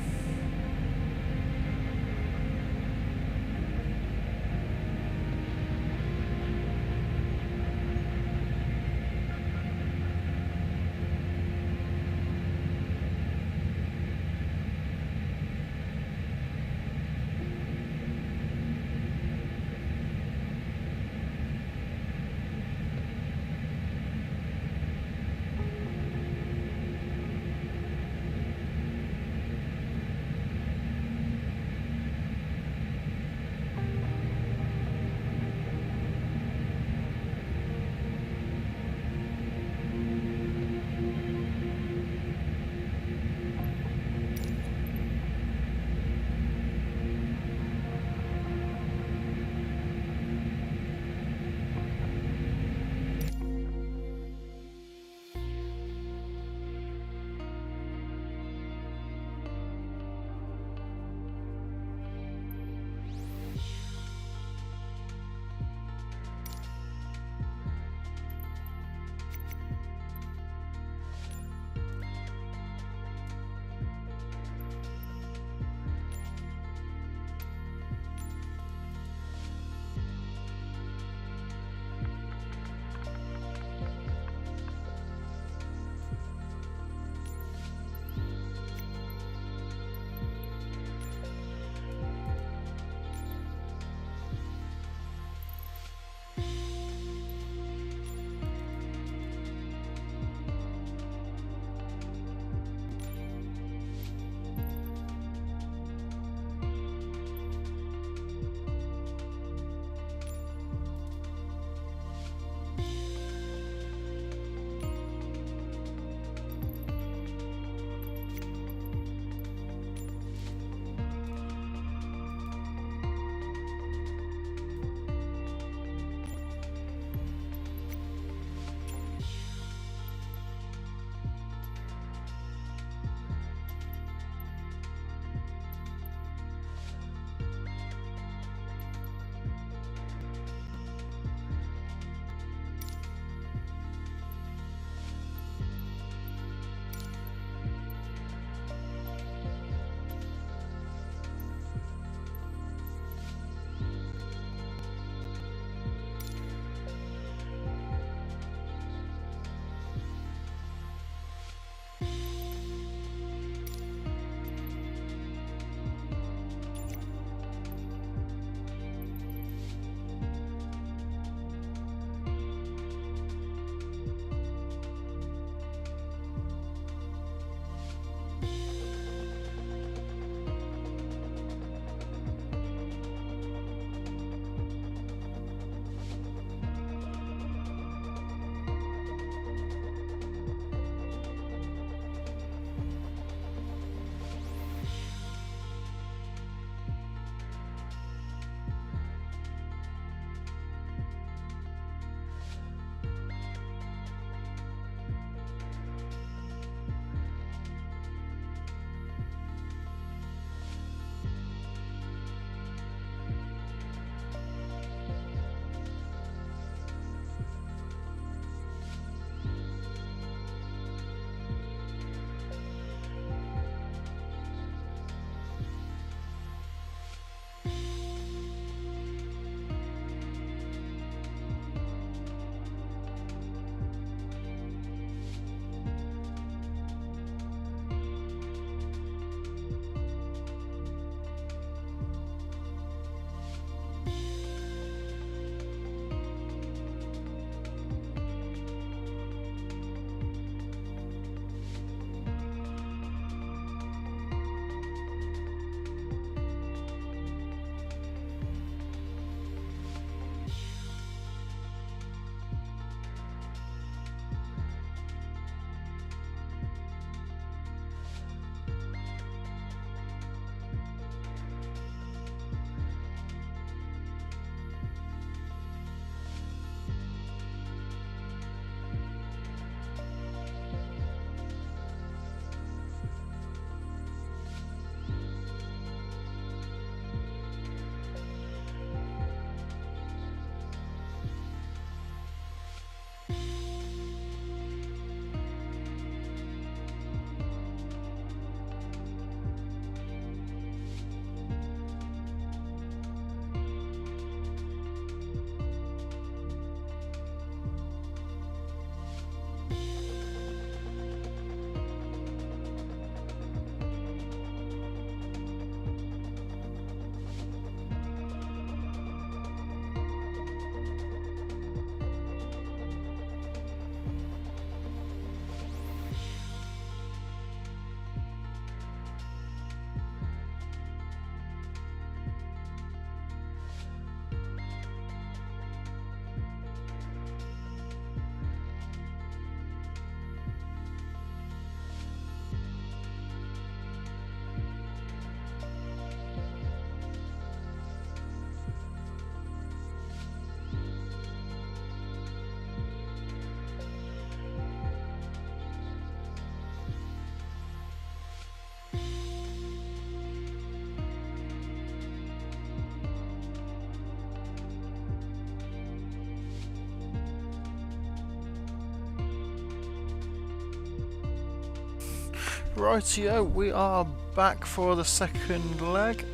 Rightio, we are back for the second leg.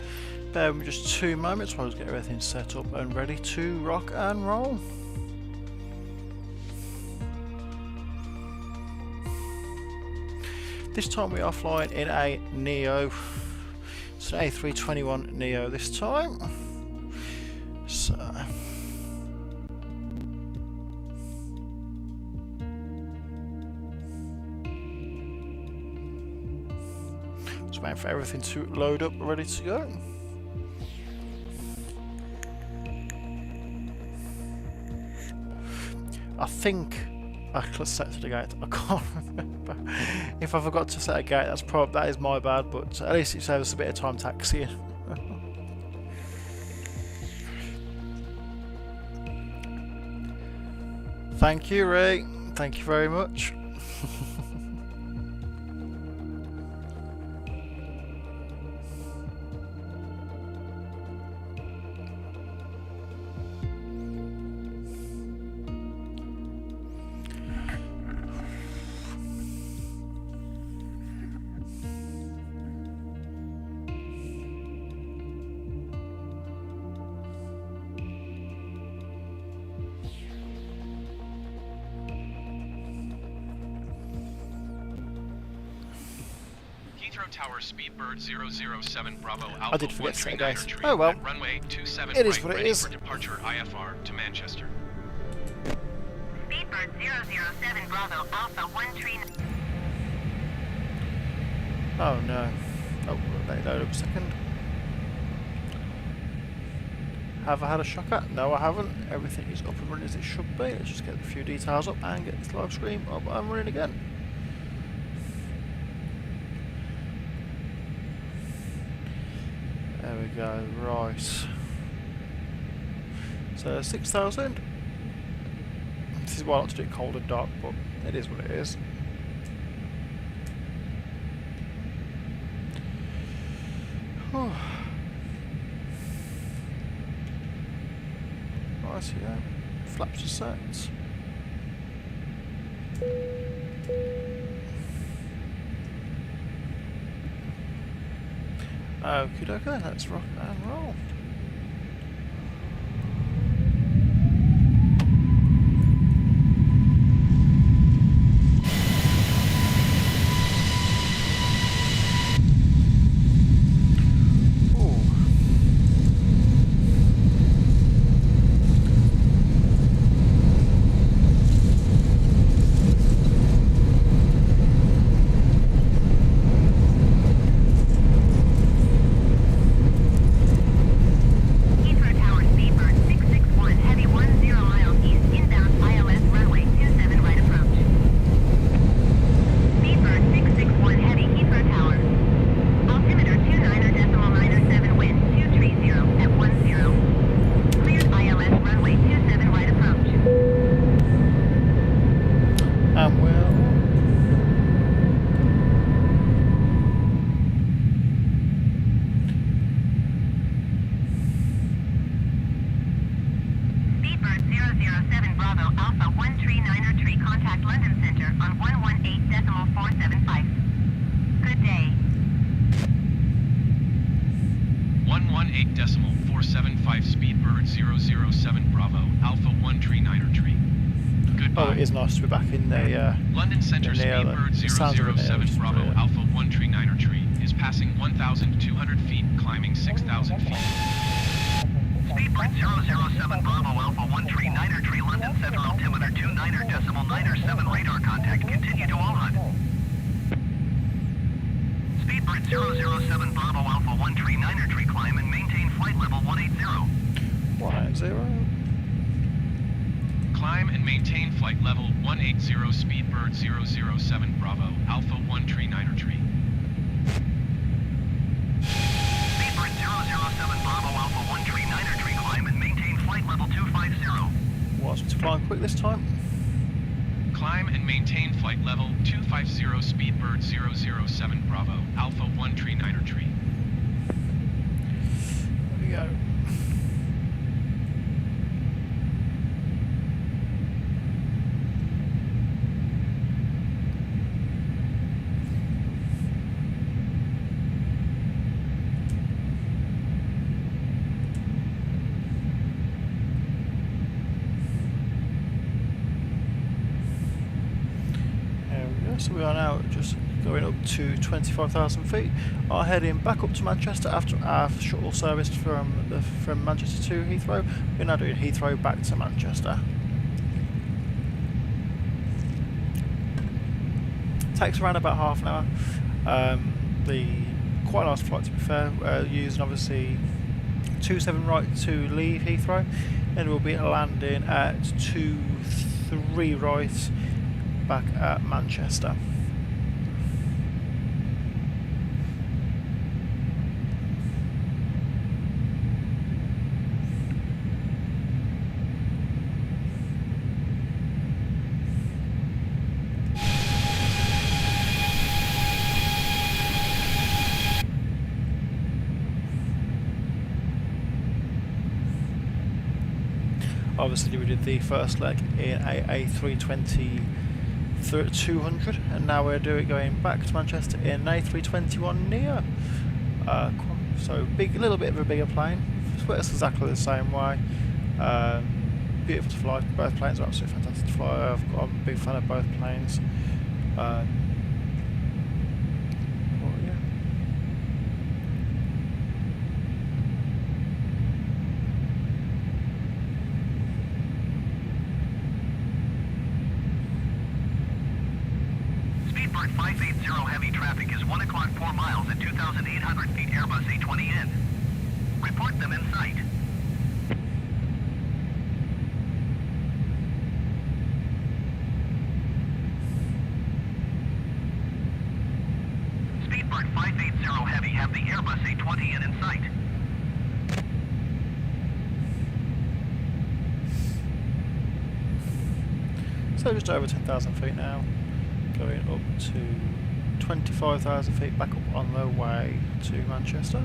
Bear with me just 2 moments while I just get everything set up and ready to rock and roll. This time we are flying in a Neo. It's an A321 Neo this time. So just waiting for everything to load up, ready to go. I think I set the gate. I can't remember. If I forgot to set a gate, that is my bad. But at least it saves us a bit of time taxiing. Thank you, Ray. Thank you very much. Heathrow Tower, Speedbird 007 Bravo Alpha I did forget to say, 139er guys. tree Oh well. at runway 27 It is right, what it ready is. for departure IFR to Manchester. Speedbird 007 Bravo Alpha 139. Oh no. Oh, let it load up a second. Have I had a shocker? No, I haven't. Everything is up and running as it should be. Let's just get a few details up and get this live stream up and running again. There we go, right. So 6,000. This is why I like to do it cold and dark, but it is what it is. Right, yeah. Flaps are set. Okie dokie, let's rock and roll. Oh, it is nice to be back in the London Center Speedbird 007 Bravo Alpha 139er tree is passing 1,200 feet, climbing 6,000 feet. Speedbird 007 Bravo Alpha 139er tree, London Center altimeter 29.97 radar contact. Continue to all HUD. Speedbird 007 Bravo Alpha 139er tree, climb and maintain flight level 180. 180. Climb and maintain flight level 180, Speedbird 007 Bravo Alpha 139er tree. Speedbird 007 Bravo Alpha 139er tree, climb and maintain flight level 250. Was to climb quick this time. Climb and maintain flight level 250, Speedbird 007 Bravo Alpha 139er tree. There we go. So we are now just going up to 25,000 feet. Are heading back up to Manchester after our shuttle service from Manchester to Heathrow. We're now doing Heathrow back to Manchester. Takes around about half an hour. Quite a nice flight to be fair. Using obviously 27 right to leave Heathrow, and we'll be landing at 23 right back at Manchester. Obviously we did the first leg in a A320 200, and now we're going back to Manchester in an A321 Neo. So a little bit of a bigger plane. It's exactly the same way. Beautiful to fly. Both planes are absolutely fantastic to fly. I'm a big fan of both planes. Speedbird 580 heavy traffic is 1 o'clock 4 miles at 2,800 feet Airbus A20N. Report them in sight. Speedbird 580 heavy have the Airbus A20N in sight. So just over 10,000 feet now, going up to 25,000 feet back up on the way to Manchester.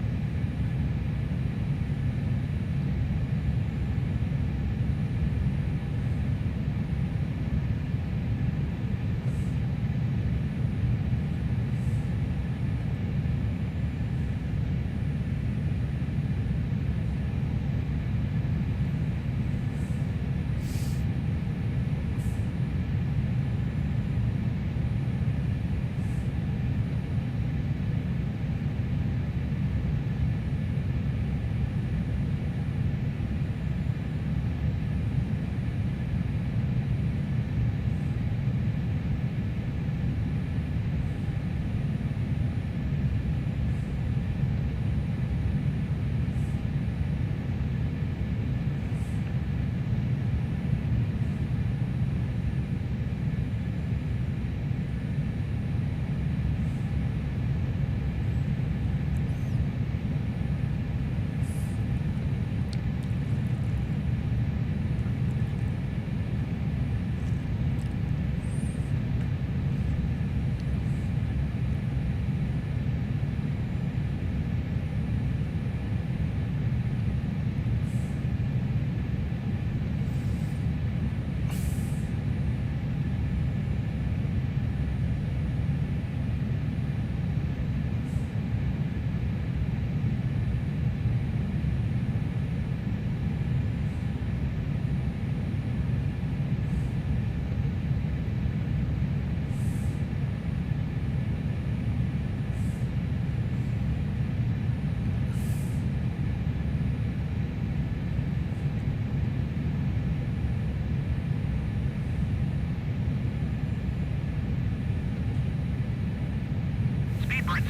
Speedbird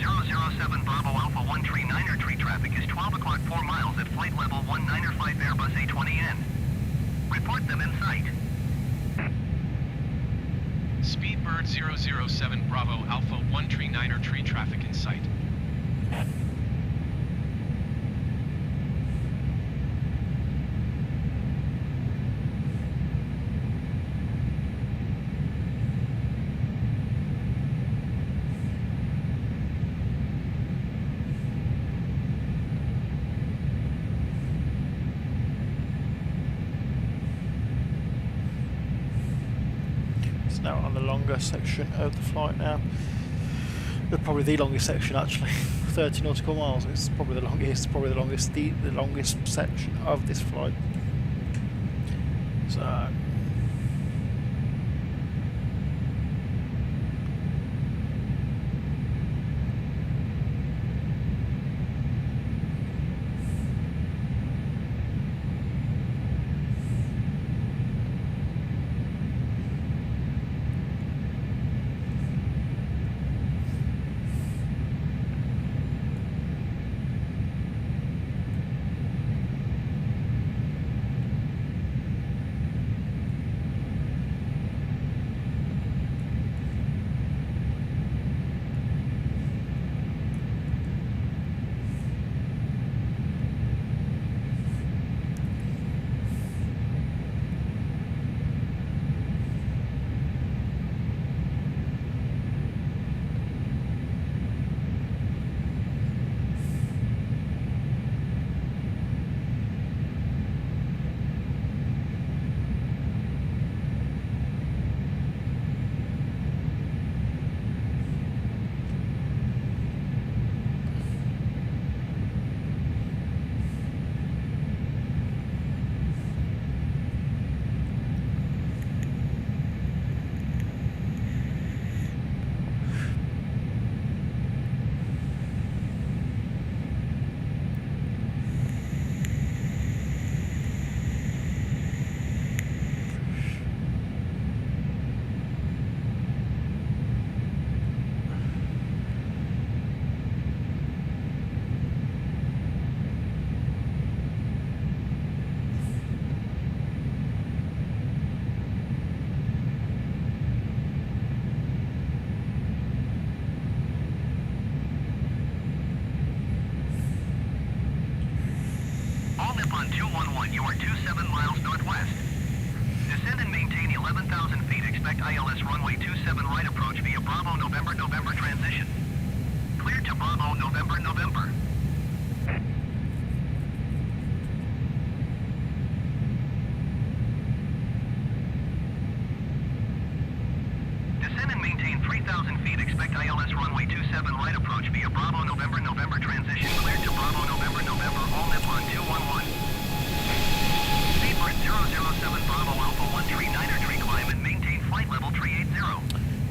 007 Bravo Alpha 139er tree traffic is 12 o'clock 4 miles at flight level 195 Airbus A20N. Report them in sight. Speedbird 007 Bravo Alpha 139er tree traffic in sight. Now on the longer section of the flight now. Probably the longest section actually. 30 nautical miles. It's probably the longest section of this flight. So Nippon 211, you are 27 miles northwest. Descend and maintain 11,000 feet. Expect ILS runway 27 right approach via Bravo November November transition. Clear to Bravo November November. Descend and maintain 3,000 feet. Expect ILS runway 27 right approach via Bravo November November transition. Clear to Bravo November November. All Nippon 211. Speedbird 007 Bravo Alpha 139er tree climb and maintain flight level 380.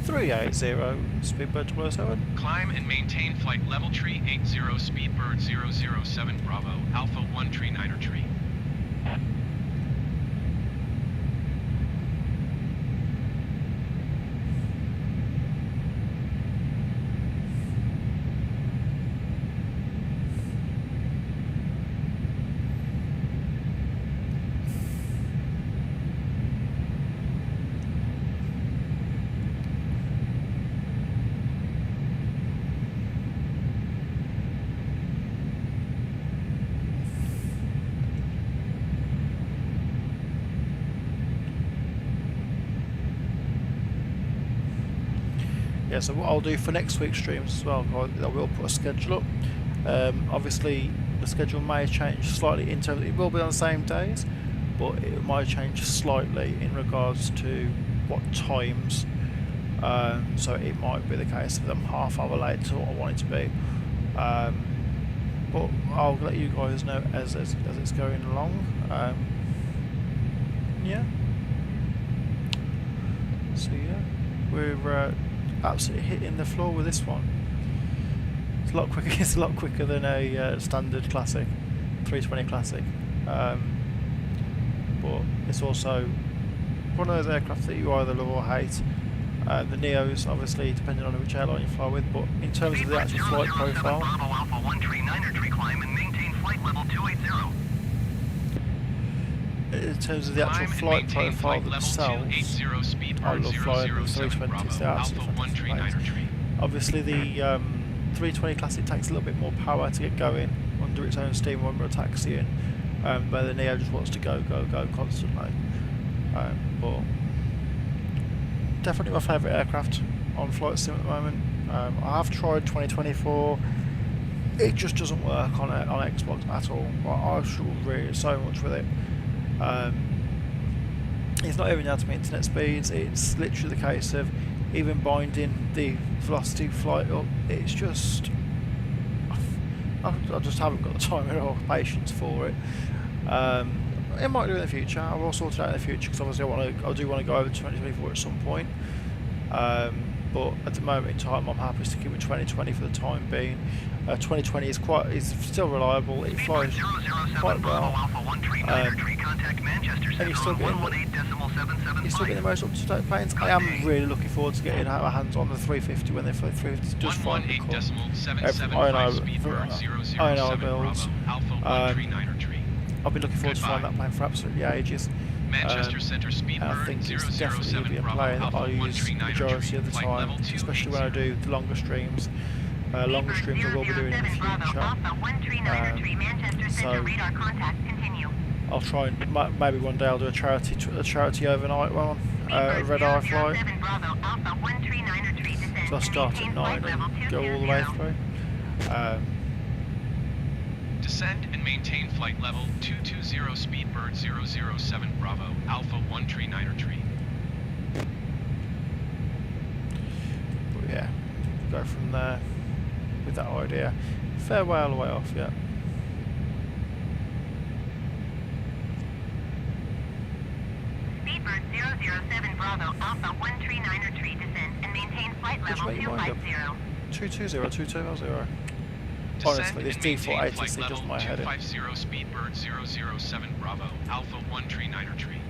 380, Speedbird 207. Climb and maintain flight level tree 80, Speedbird 007 Bravo, Alpha 139er tree. Yeah, so what I'll do for next week's streams as well, I will put a schedule up. Obviously, the schedule may change slightly in terms. It will be on the same days, but it might change slightly in regards to what times. So it might be the case of them half hour late to what I want it to be. But I'll let you guys know as it's going along. Yeah. So yeah, we're absolutely hitting the floor with this one. It's a lot quicker. It's a lot quicker than a standard classic, 320 classic. But it's also one of those aircraft that you either love or hate. The Neos, obviously, depending on which airline you fly with. But in terms of the actual flight profile, Bravo Alpha 139er tree climb and maintain flight level 280. in terms of the actual flight profile themselves, I love flying the 320s. They're absolutely fantastic. Obviously, the 320 Classic takes a little bit more power to get going under its own steam when we're taxiing, where the Neo just wants to go constantly. But definitely my favourite aircraft on Flight Sim at the moment. I have tried 2024. It just doesn't work on Xbox at all. I struggle really so much with it. It's not even down to my internet speeds. It's literally the case of even binding the velocity flight up. It's just I just haven't got the time or patience for it. It might do in the future. I will sort it out in the future because obviously I do want to go over to 2024 at some point. But at the moment in time, I'm happy to keep with 2020 for the time being. 2020 is still reliable. It flies quite well. And you're still getting the most up-to-date planes. I am really looking forward to getting our hands on the 350 when the 350 does finally come. INR builds. I've been looking forward to flying that plane for absolutely ages. Manchester Center Speedbird I think it's 007 definitely a Bravo plane that Alpha I use the 139er majority tree, of the flight time, level especially when I 280. do the longer streams. Longer streams I will be doing in the future. So I'll try and maybe one day I'll do a charity overnight one, a red eye flight. So I'll start at 9 and go all the way through. Descend and maintain flight level 220 Speedbird 007 Bravo Alpha 139er tree. But yeah, go from there with that idea. Fair way all the way off, yeah. Speedbird 007 Bravo Alpha 139er tree, descend and maintain flight level 250. 220. Honestly, this default ATC does my head in. 250 Speedbird 007 Bravo Alpha 139er tree.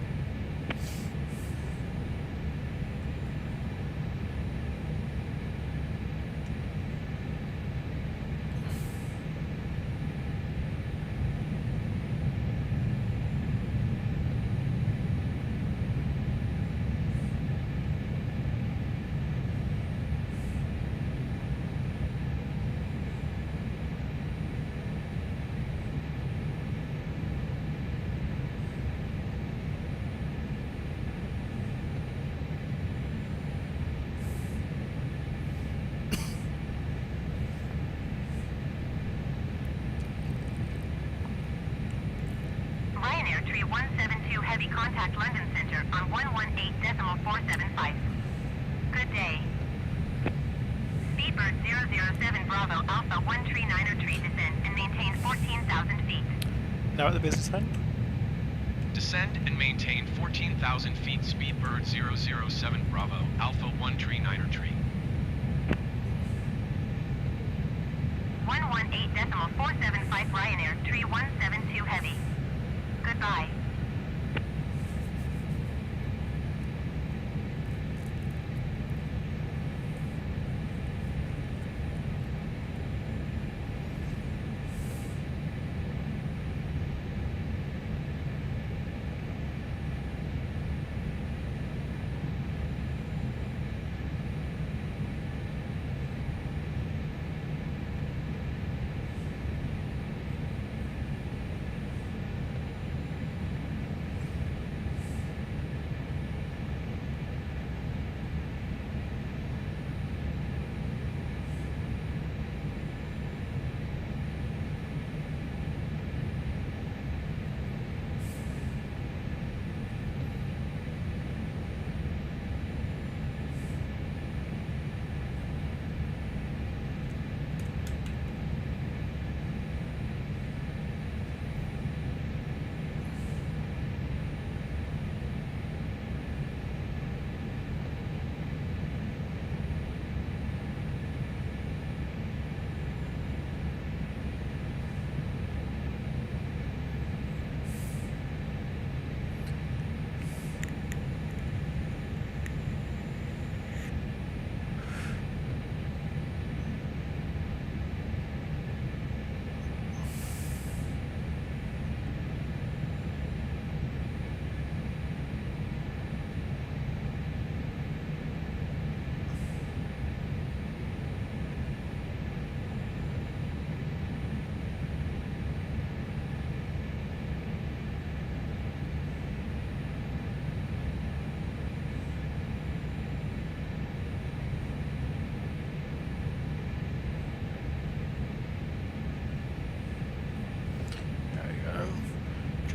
172 Heavy contact London Center on 118.475. Good day. Speedbird 007 Bravo Alpha 139er tree descend and maintain 14,000 feet. Now at the business end. Descend and maintain 14,000 feet. Speedbird 007 Bravo Alpha 139er tree. 118.475 Ryanair tree 172 Heavy. Goodbye.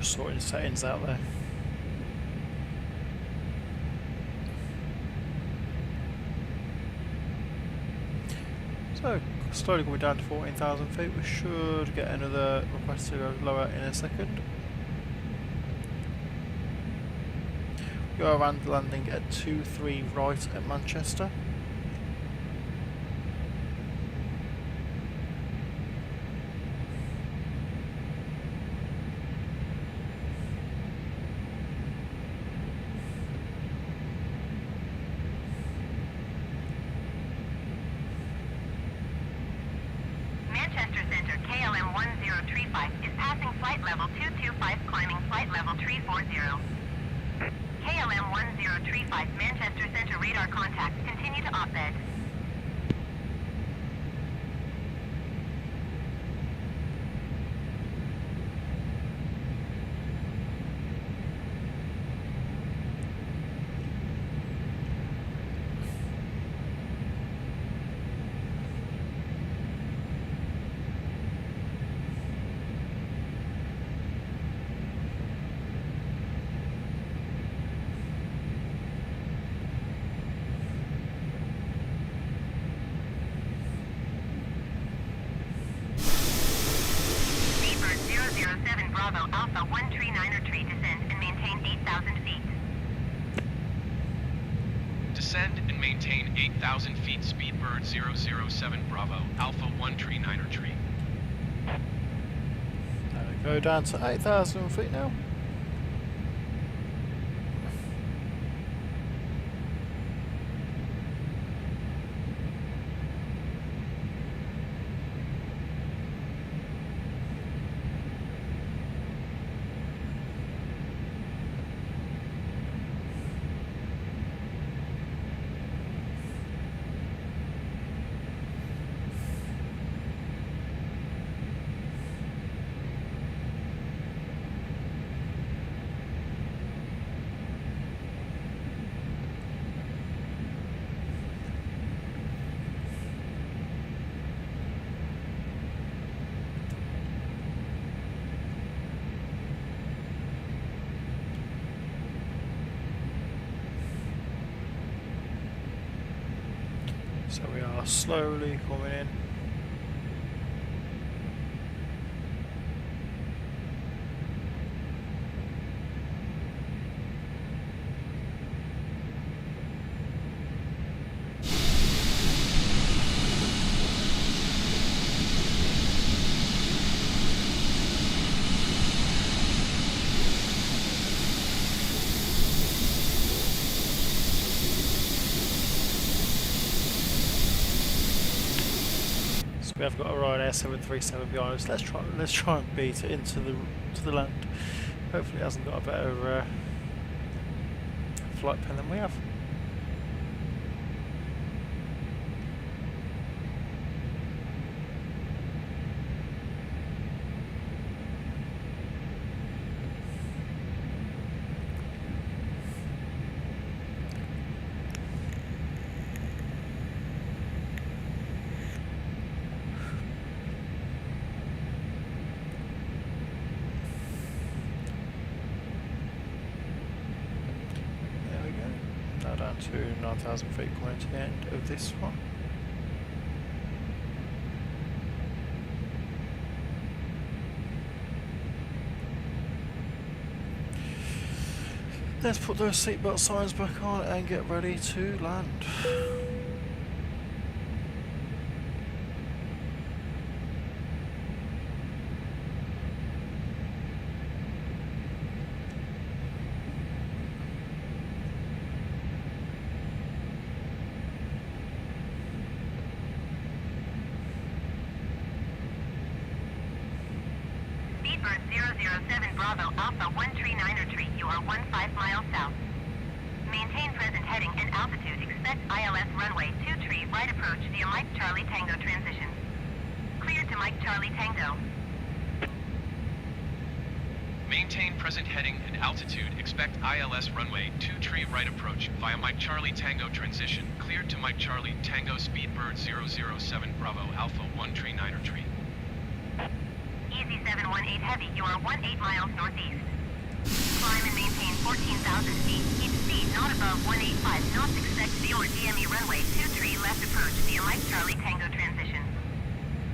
Sorting settings out there. So slowly going down to 14,000 feet. We should get another request to go lower in a second. We are landing at 23 right at Manchester. Manchester Center, KLM 1035 is passing flight level 225, climbing flight level 340. KLM 1035, Manchester Center radar contact. Continue to op-bed. Bravo Alpha 139er tree descend and maintain 8,000 feet. Descend and maintain 8,000 feet. Speedbird 007 Bravo Alpha 139er tree. There we go, down to 8,000 feet now. are slowly coming in. We have got a Ryan Air 737 behind us. Let's try and beat it into the land. Hopefully, it hasn't got a better flight pen than we have. Down to 9,000 feet coming to the end of this one. Let's put those seatbelt signs back on and get ready to land. Speedbird 007 Bravo Alpha 139er tree. You are 15 miles south. Maintain present heading and altitude. Expect ILS runway 23 right approach via Mike Charlie Tango transition. Clear to Mike Charlie Tango. Maintain present heading and altitude. Expect ILS runway 23 right approach via Mike Charlie Tango transition. Cleared to Mike Charlie Tango Speedbird 007 Bravo Alpha 139er tree. Easy 718 Heavy, you are 18 miles northeast. Climb and maintain 14,000 feet. Keep speed not above 185 knots. Expect viewer DME runway 23 left approach via Mike Charlie Tango transition.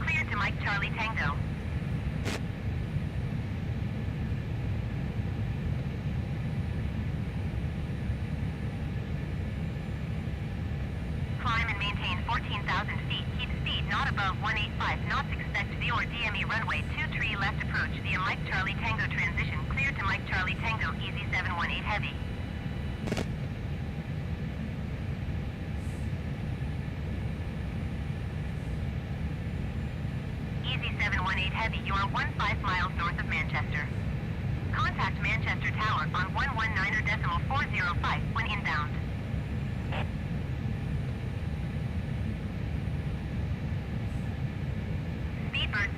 Clear to Mike Charlie Tango. Climb and maintain 14,000 feet. Keep speed not above 185 knots. Expect viewer DME runway 23 left approach via Mike Charlie Tango transition. Clear to Mike Charlie Tango. Easy 718 Heavy. Easy 718 Heavy. You are 15 miles north of Manchester. Contact Manchester Tower on 119.405 when inbound. Speedbird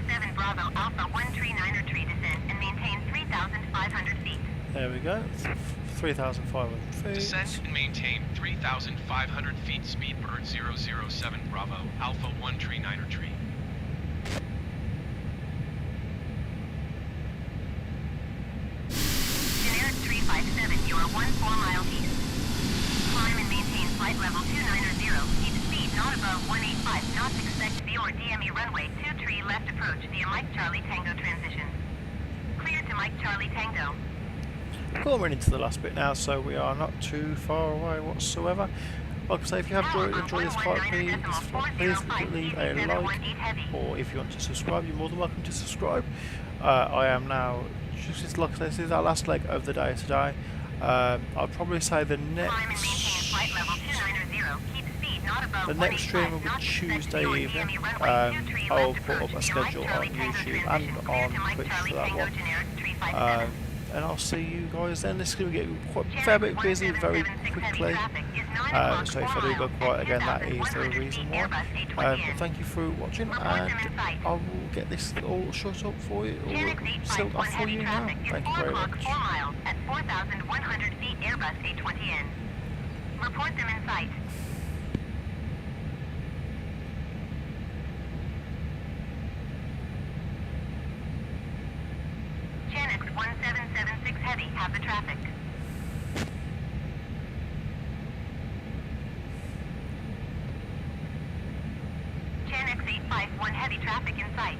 007 Bravo Alpha 139er tree descend and maintain 3,500 feet. There we go. 3,500 feet. Descend and maintain 3,500 feet. Speedbird 007 Bravo Alpha 139er tree. Generic 357, you are 14 miles east. Climb and maintain flight level 290. Keep speed not above 185 knots. Expect viewer DME runway 23 left approach via Mike Charlie Tango transition. Clear to Mike Charlie Tango. Cool, we're into the last bit now, so we are not too far away whatsoever. Like I say, if you have enjoyed this flight, please leave a like, or if you want to subscribe, you're more than welcome to subscribe. I am now, just like I say, this is our last leg of the day today. I'd probably say the next stream will be Tuesday evening. I'll put up a schedule on YouTube and on Twitch for that one. And I'll see you guys then. This is going to get quite a fair bit busy very quickly. So if I do go quiet again, that is the reason why. But thank you for watching, and I will get this all shut up for you, or sealed off for you now. Thank you very much. 4 miles at 4,100 feet Airbus A20N. Report them in sight. Genix 1776 Heavy, have the traffic. site.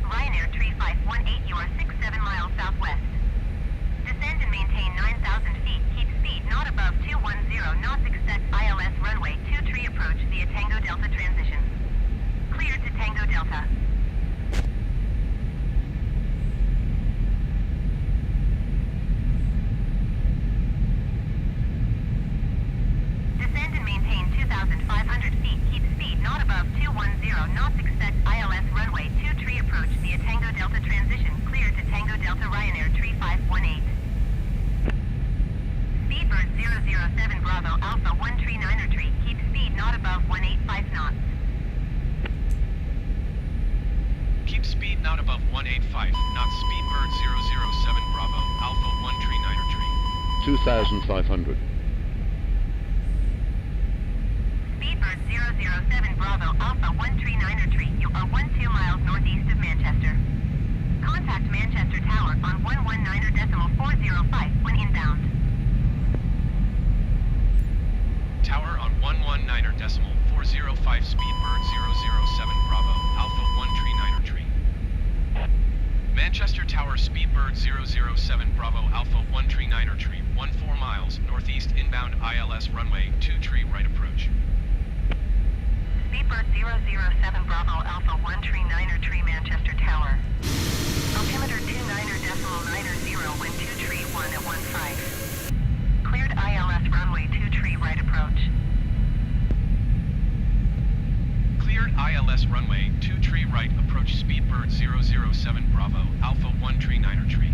Ryanair 3518, you are 67 miles southwest. Descend and maintain 9,000 feet. Keep speed not above 210 knots. Expect ILS runway 23 approach via Tango Delta transition. Cleared to Tango Delta. Descend and maintain 2,500 feet. Keep speed not above 210 knots. Expect ILS runway 23 approach via Tango Delta transition. Cleared to Tango Delta Ryanair 3518. Speedbird 007 Bravo Alpha 139er tree. Keep speed not above 185 knots. Keep speed not above 185 knots. Speedbird 007 Bravo Alpha 139er tree. 2,500. Speedbird 007 Bravo Alpha 139er tree. You are 12 miles northeast of Manchester. Contact Manchester Tower on 119.405 when inbound. Tower on 119.405 Speedbird 007 Bravo Alpha 139er tree. Manchester Tower Speedbird 007 Bravo Alpha 139er tree. 14 miles northeast inbound ILS runway 23 right approach. Speedbird 007 Bravo Alpha 139er tree Manchester Tower. Altimeter 29.90 wind 231 at 15. Cleared ILS runway 23 right approach. Cleared ILS runway 23 right approach Speedbird 007 Bravo Alpha 139er tree.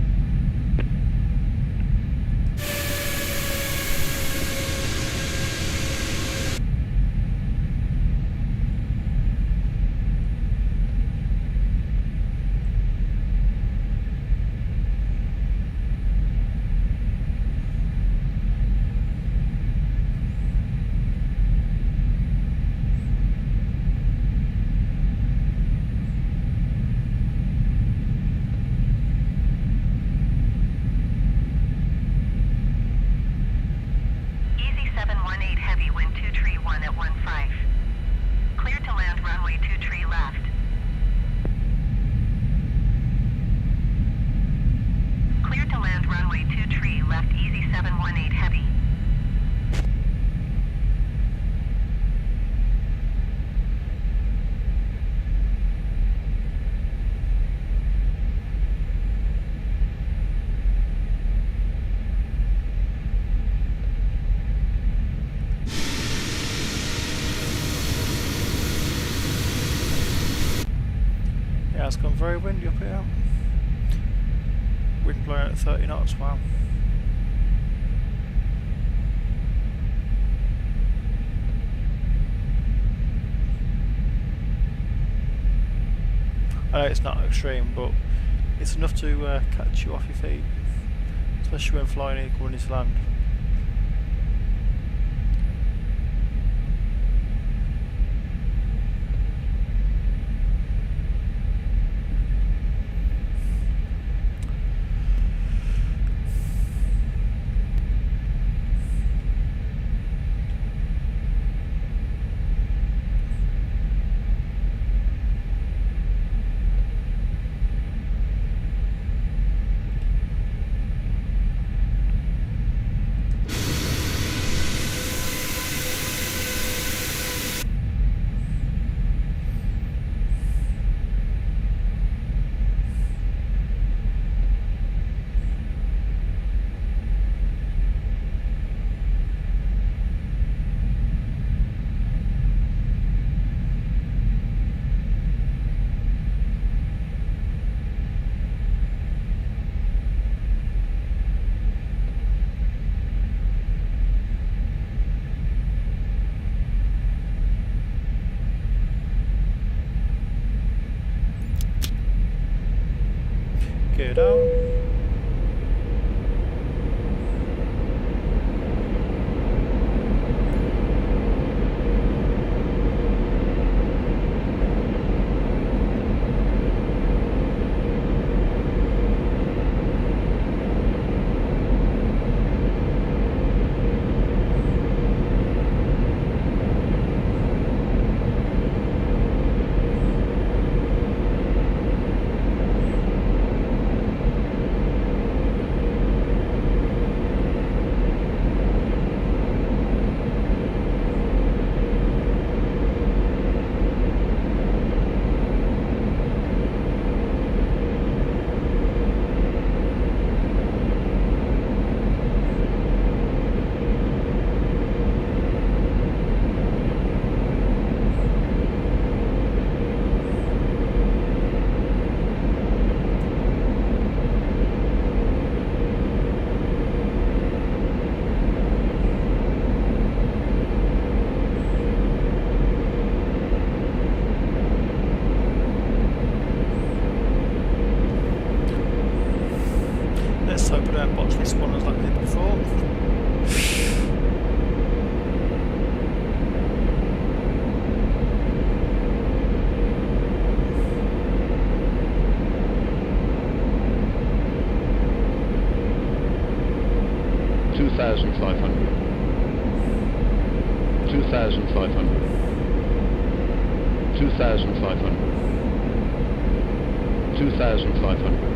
Easy 718 heavy wind 231 at 15. Cleared to land runway 23 left. Cleared to land runway 23 left easy 718 heavy. Yeah, it's gone very windy up here. Wind blowing at 30 knots, wow. I know it's not extreme, but it's enough to catch you off your feet, especially when flying and coming into land. gear down. Let's hope I don't botch this one as like I did before. 2,500. 2,500. 2,500. 2,500.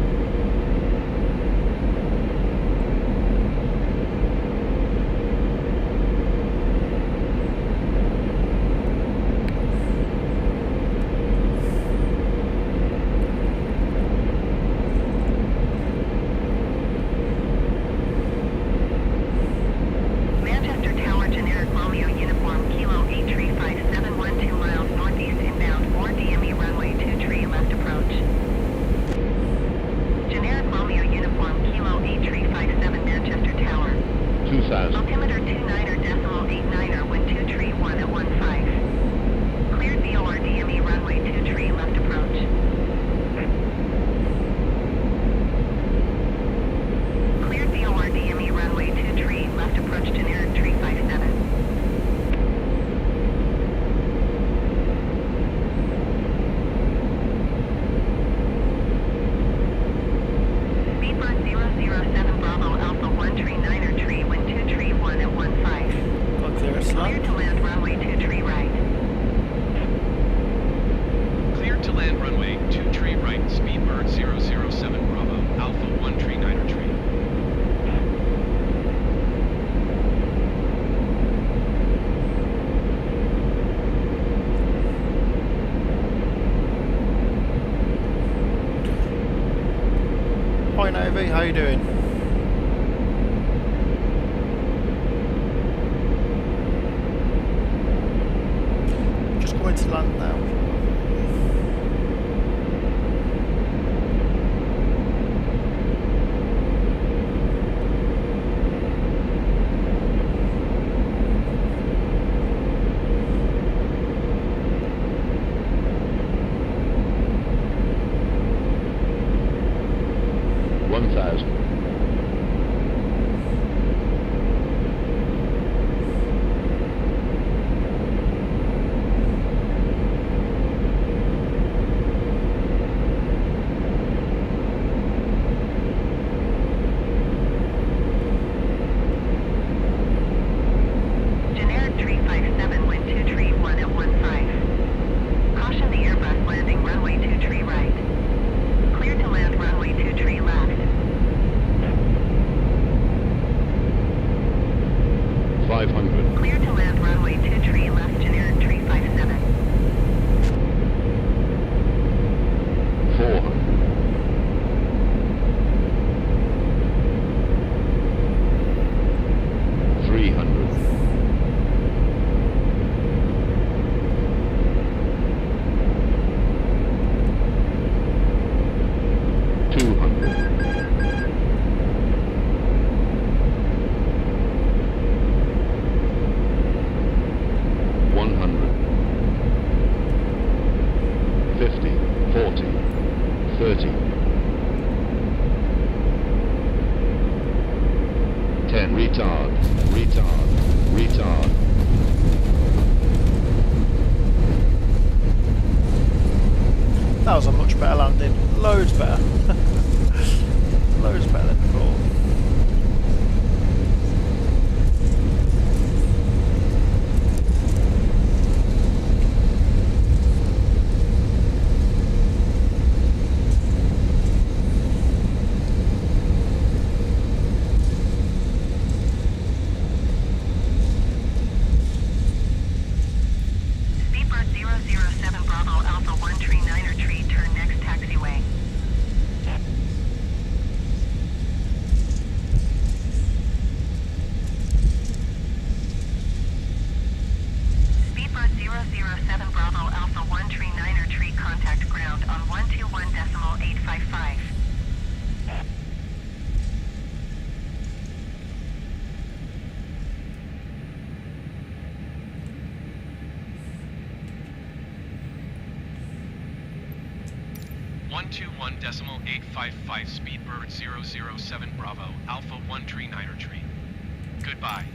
Manchester Tower, generic Romeo uniform, Kilo 83571, 2 miles northeast inbound, 4 DME runway 23 left approach. Generic Romeo uniform, Kilo 8357, Manchester Tower. 2,000. Altimeter 29er.89er, wind 231 at 15. Cleared VOR DME runway 23 left approach. Cleared VOR DME runway 23 left approach, generic 357. Speedbird 007 Bravo Alpha 139er tree, wind 231 at 15. Got clearance Cleared land. to land runway 23 right. Cleared to land runway 23 right, Speedbird 007 Bravo, Alpha 139er tree. Hi Navy, how you doing? Just going to land now. One thousand. Generic 357, wind 231 at 15. Caution the Airbus landing runway 23 right. Cleared to land runway 23 left. 500. Cleared to land runway 23 left, generic 357. 400. 300. 200. 300. 10. Retard. Retard. Retard. That was a much better landing. Loads better. Loads better than before. Speedbird 007 Bravo Alpha 1 Tree 9er Tree, turn next taxiway. Speedbird 007 Bravo Alpha 1 Tree 9er Tree, contact ground on 121.855. One 121.855 Speedbird 007 Bravo Alpha 1 Tree 9er Tree. Goodbye.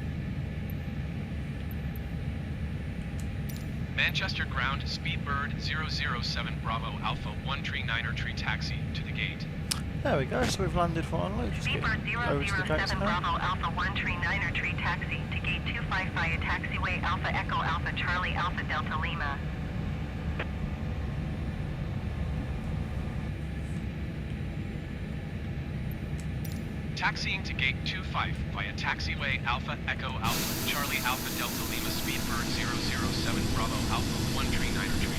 Manchester ground Speedbird 007 Bravo Alpha 1 Tree 9er Tree, taxi to the gate. There we go, so we've landed finally. Just get Speedbird over to the gates 007 now. Bravo Alpha 1 Tree 9er Tree, taxi to gate 25 via taxiway Alpha Echo Alpha Charlie Alpha Delta Lima. Taxiing to gate 25 via taxiway Alpha Echo Alpha Charlie Alpha Delta Lima Speedbird 007 Bravo Alpha 1 Tree 9er Tree.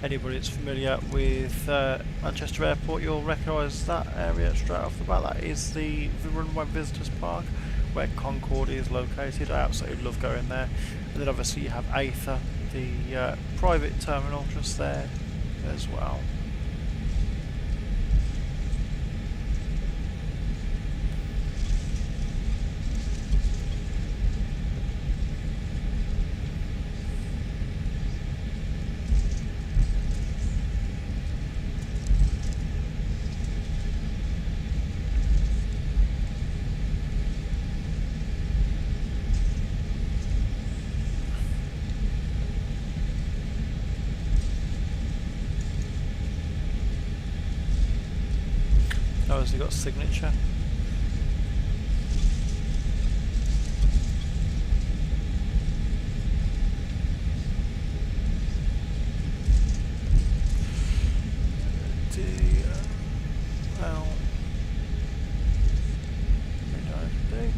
Anybody that's familiar with Manchester Airport, you'll recognise that area straight off the bat. That is the runway visitors park where Concorde is located. I absolutely love going there. And then obviously you have Aether, the private terminal just there as well. Obviously got signature. Well, D.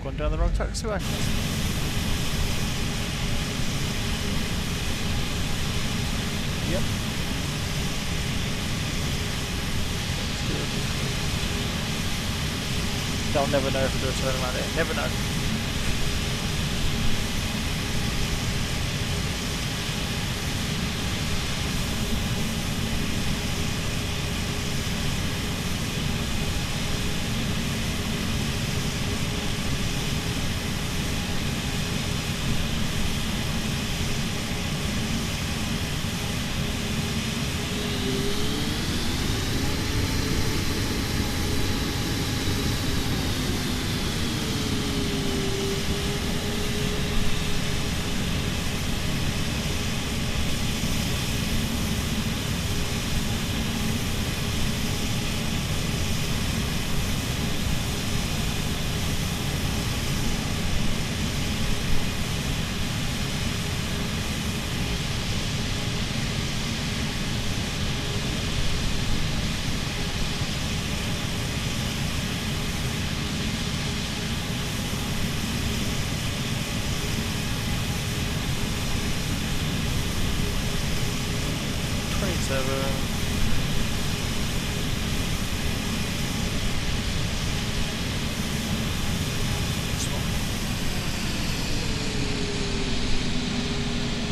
Gone down the wrong taxiway. Yep. They'll never know if they'll turn around here. Never know.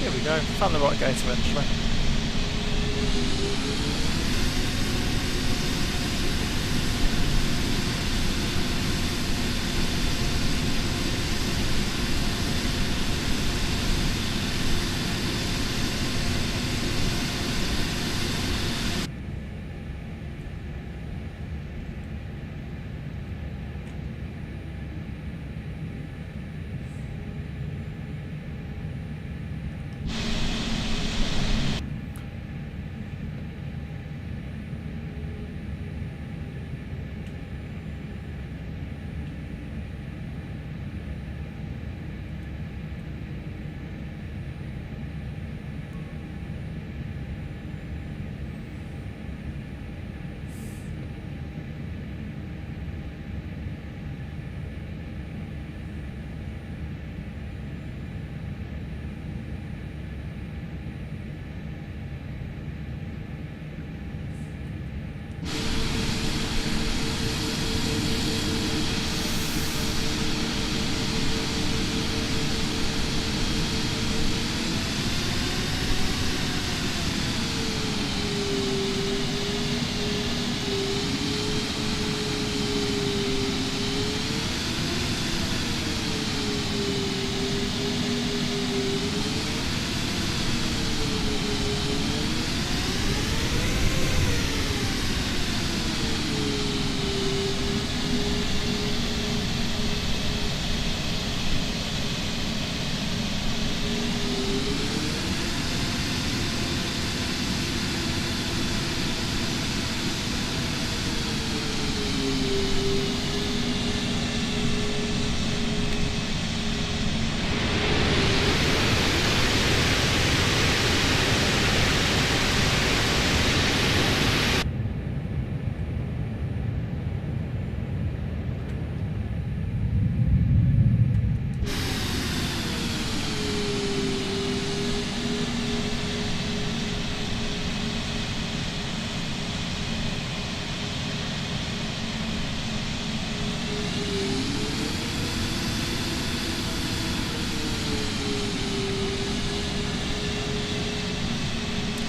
Here we go, found the right gate eventually.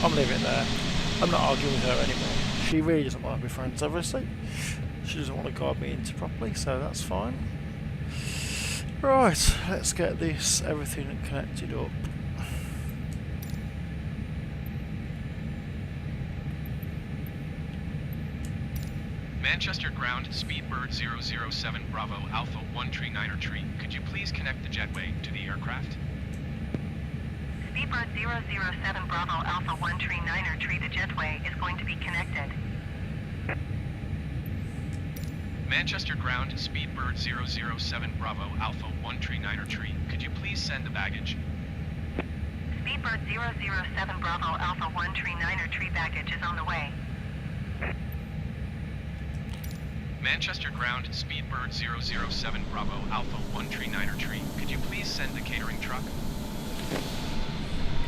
I'm leaving it there. I'm not arguing with her anymore. She really doesn't want to be friends, obviously. She doesn't want to guide me into properly, so that's fine. Right, let's get this everything connected up. Manchester ground, Speedbird 007 Bravo Alpha 1 Tree Niner Tree. Could you please connect the jetway to the aircraft? Speedbird 007 Bravo Alpha 1 Tree Niner Tree, the jetway is going to be connected. Manchester ground, Speedbird 007 Bravo Alpha 1 Tree Niner Tree. Could you please send the baggage? Speedbird 007 Bravo Alpha 1 Tree Niner Tree baggage is on the way. Manchester ground, Speedbird 007 Bravo Alpha 1 Tree Niner Tree. Could you please send the catering truck?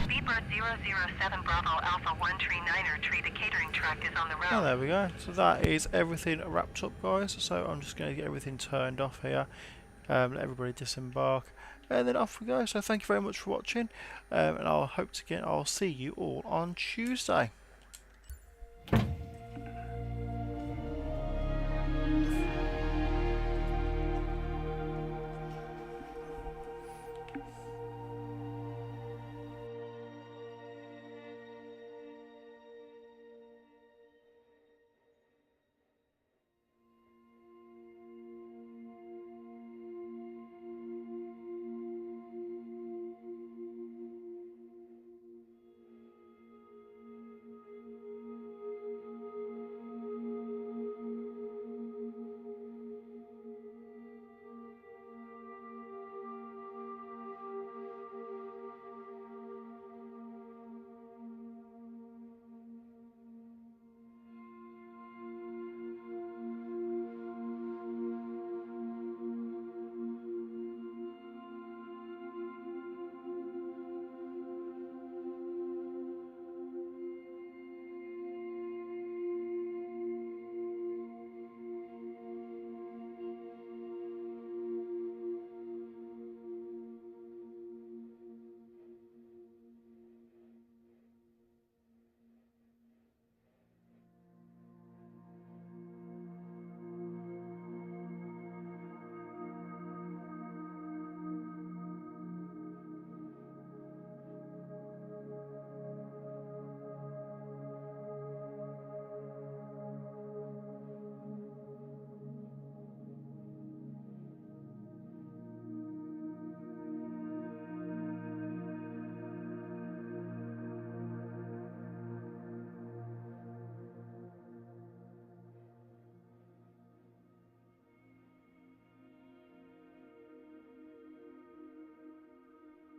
Speedbird 007 Bravo Alpha 1 Tree 9er Tree. The catering truck is on the road. Oh, there we go. So that is everything wrapped up, guys. So I'm just going to get everything turned off here. Let everybody disembark, and then off we go. So thank you very much for watching, and I'll see you all on Tuesday.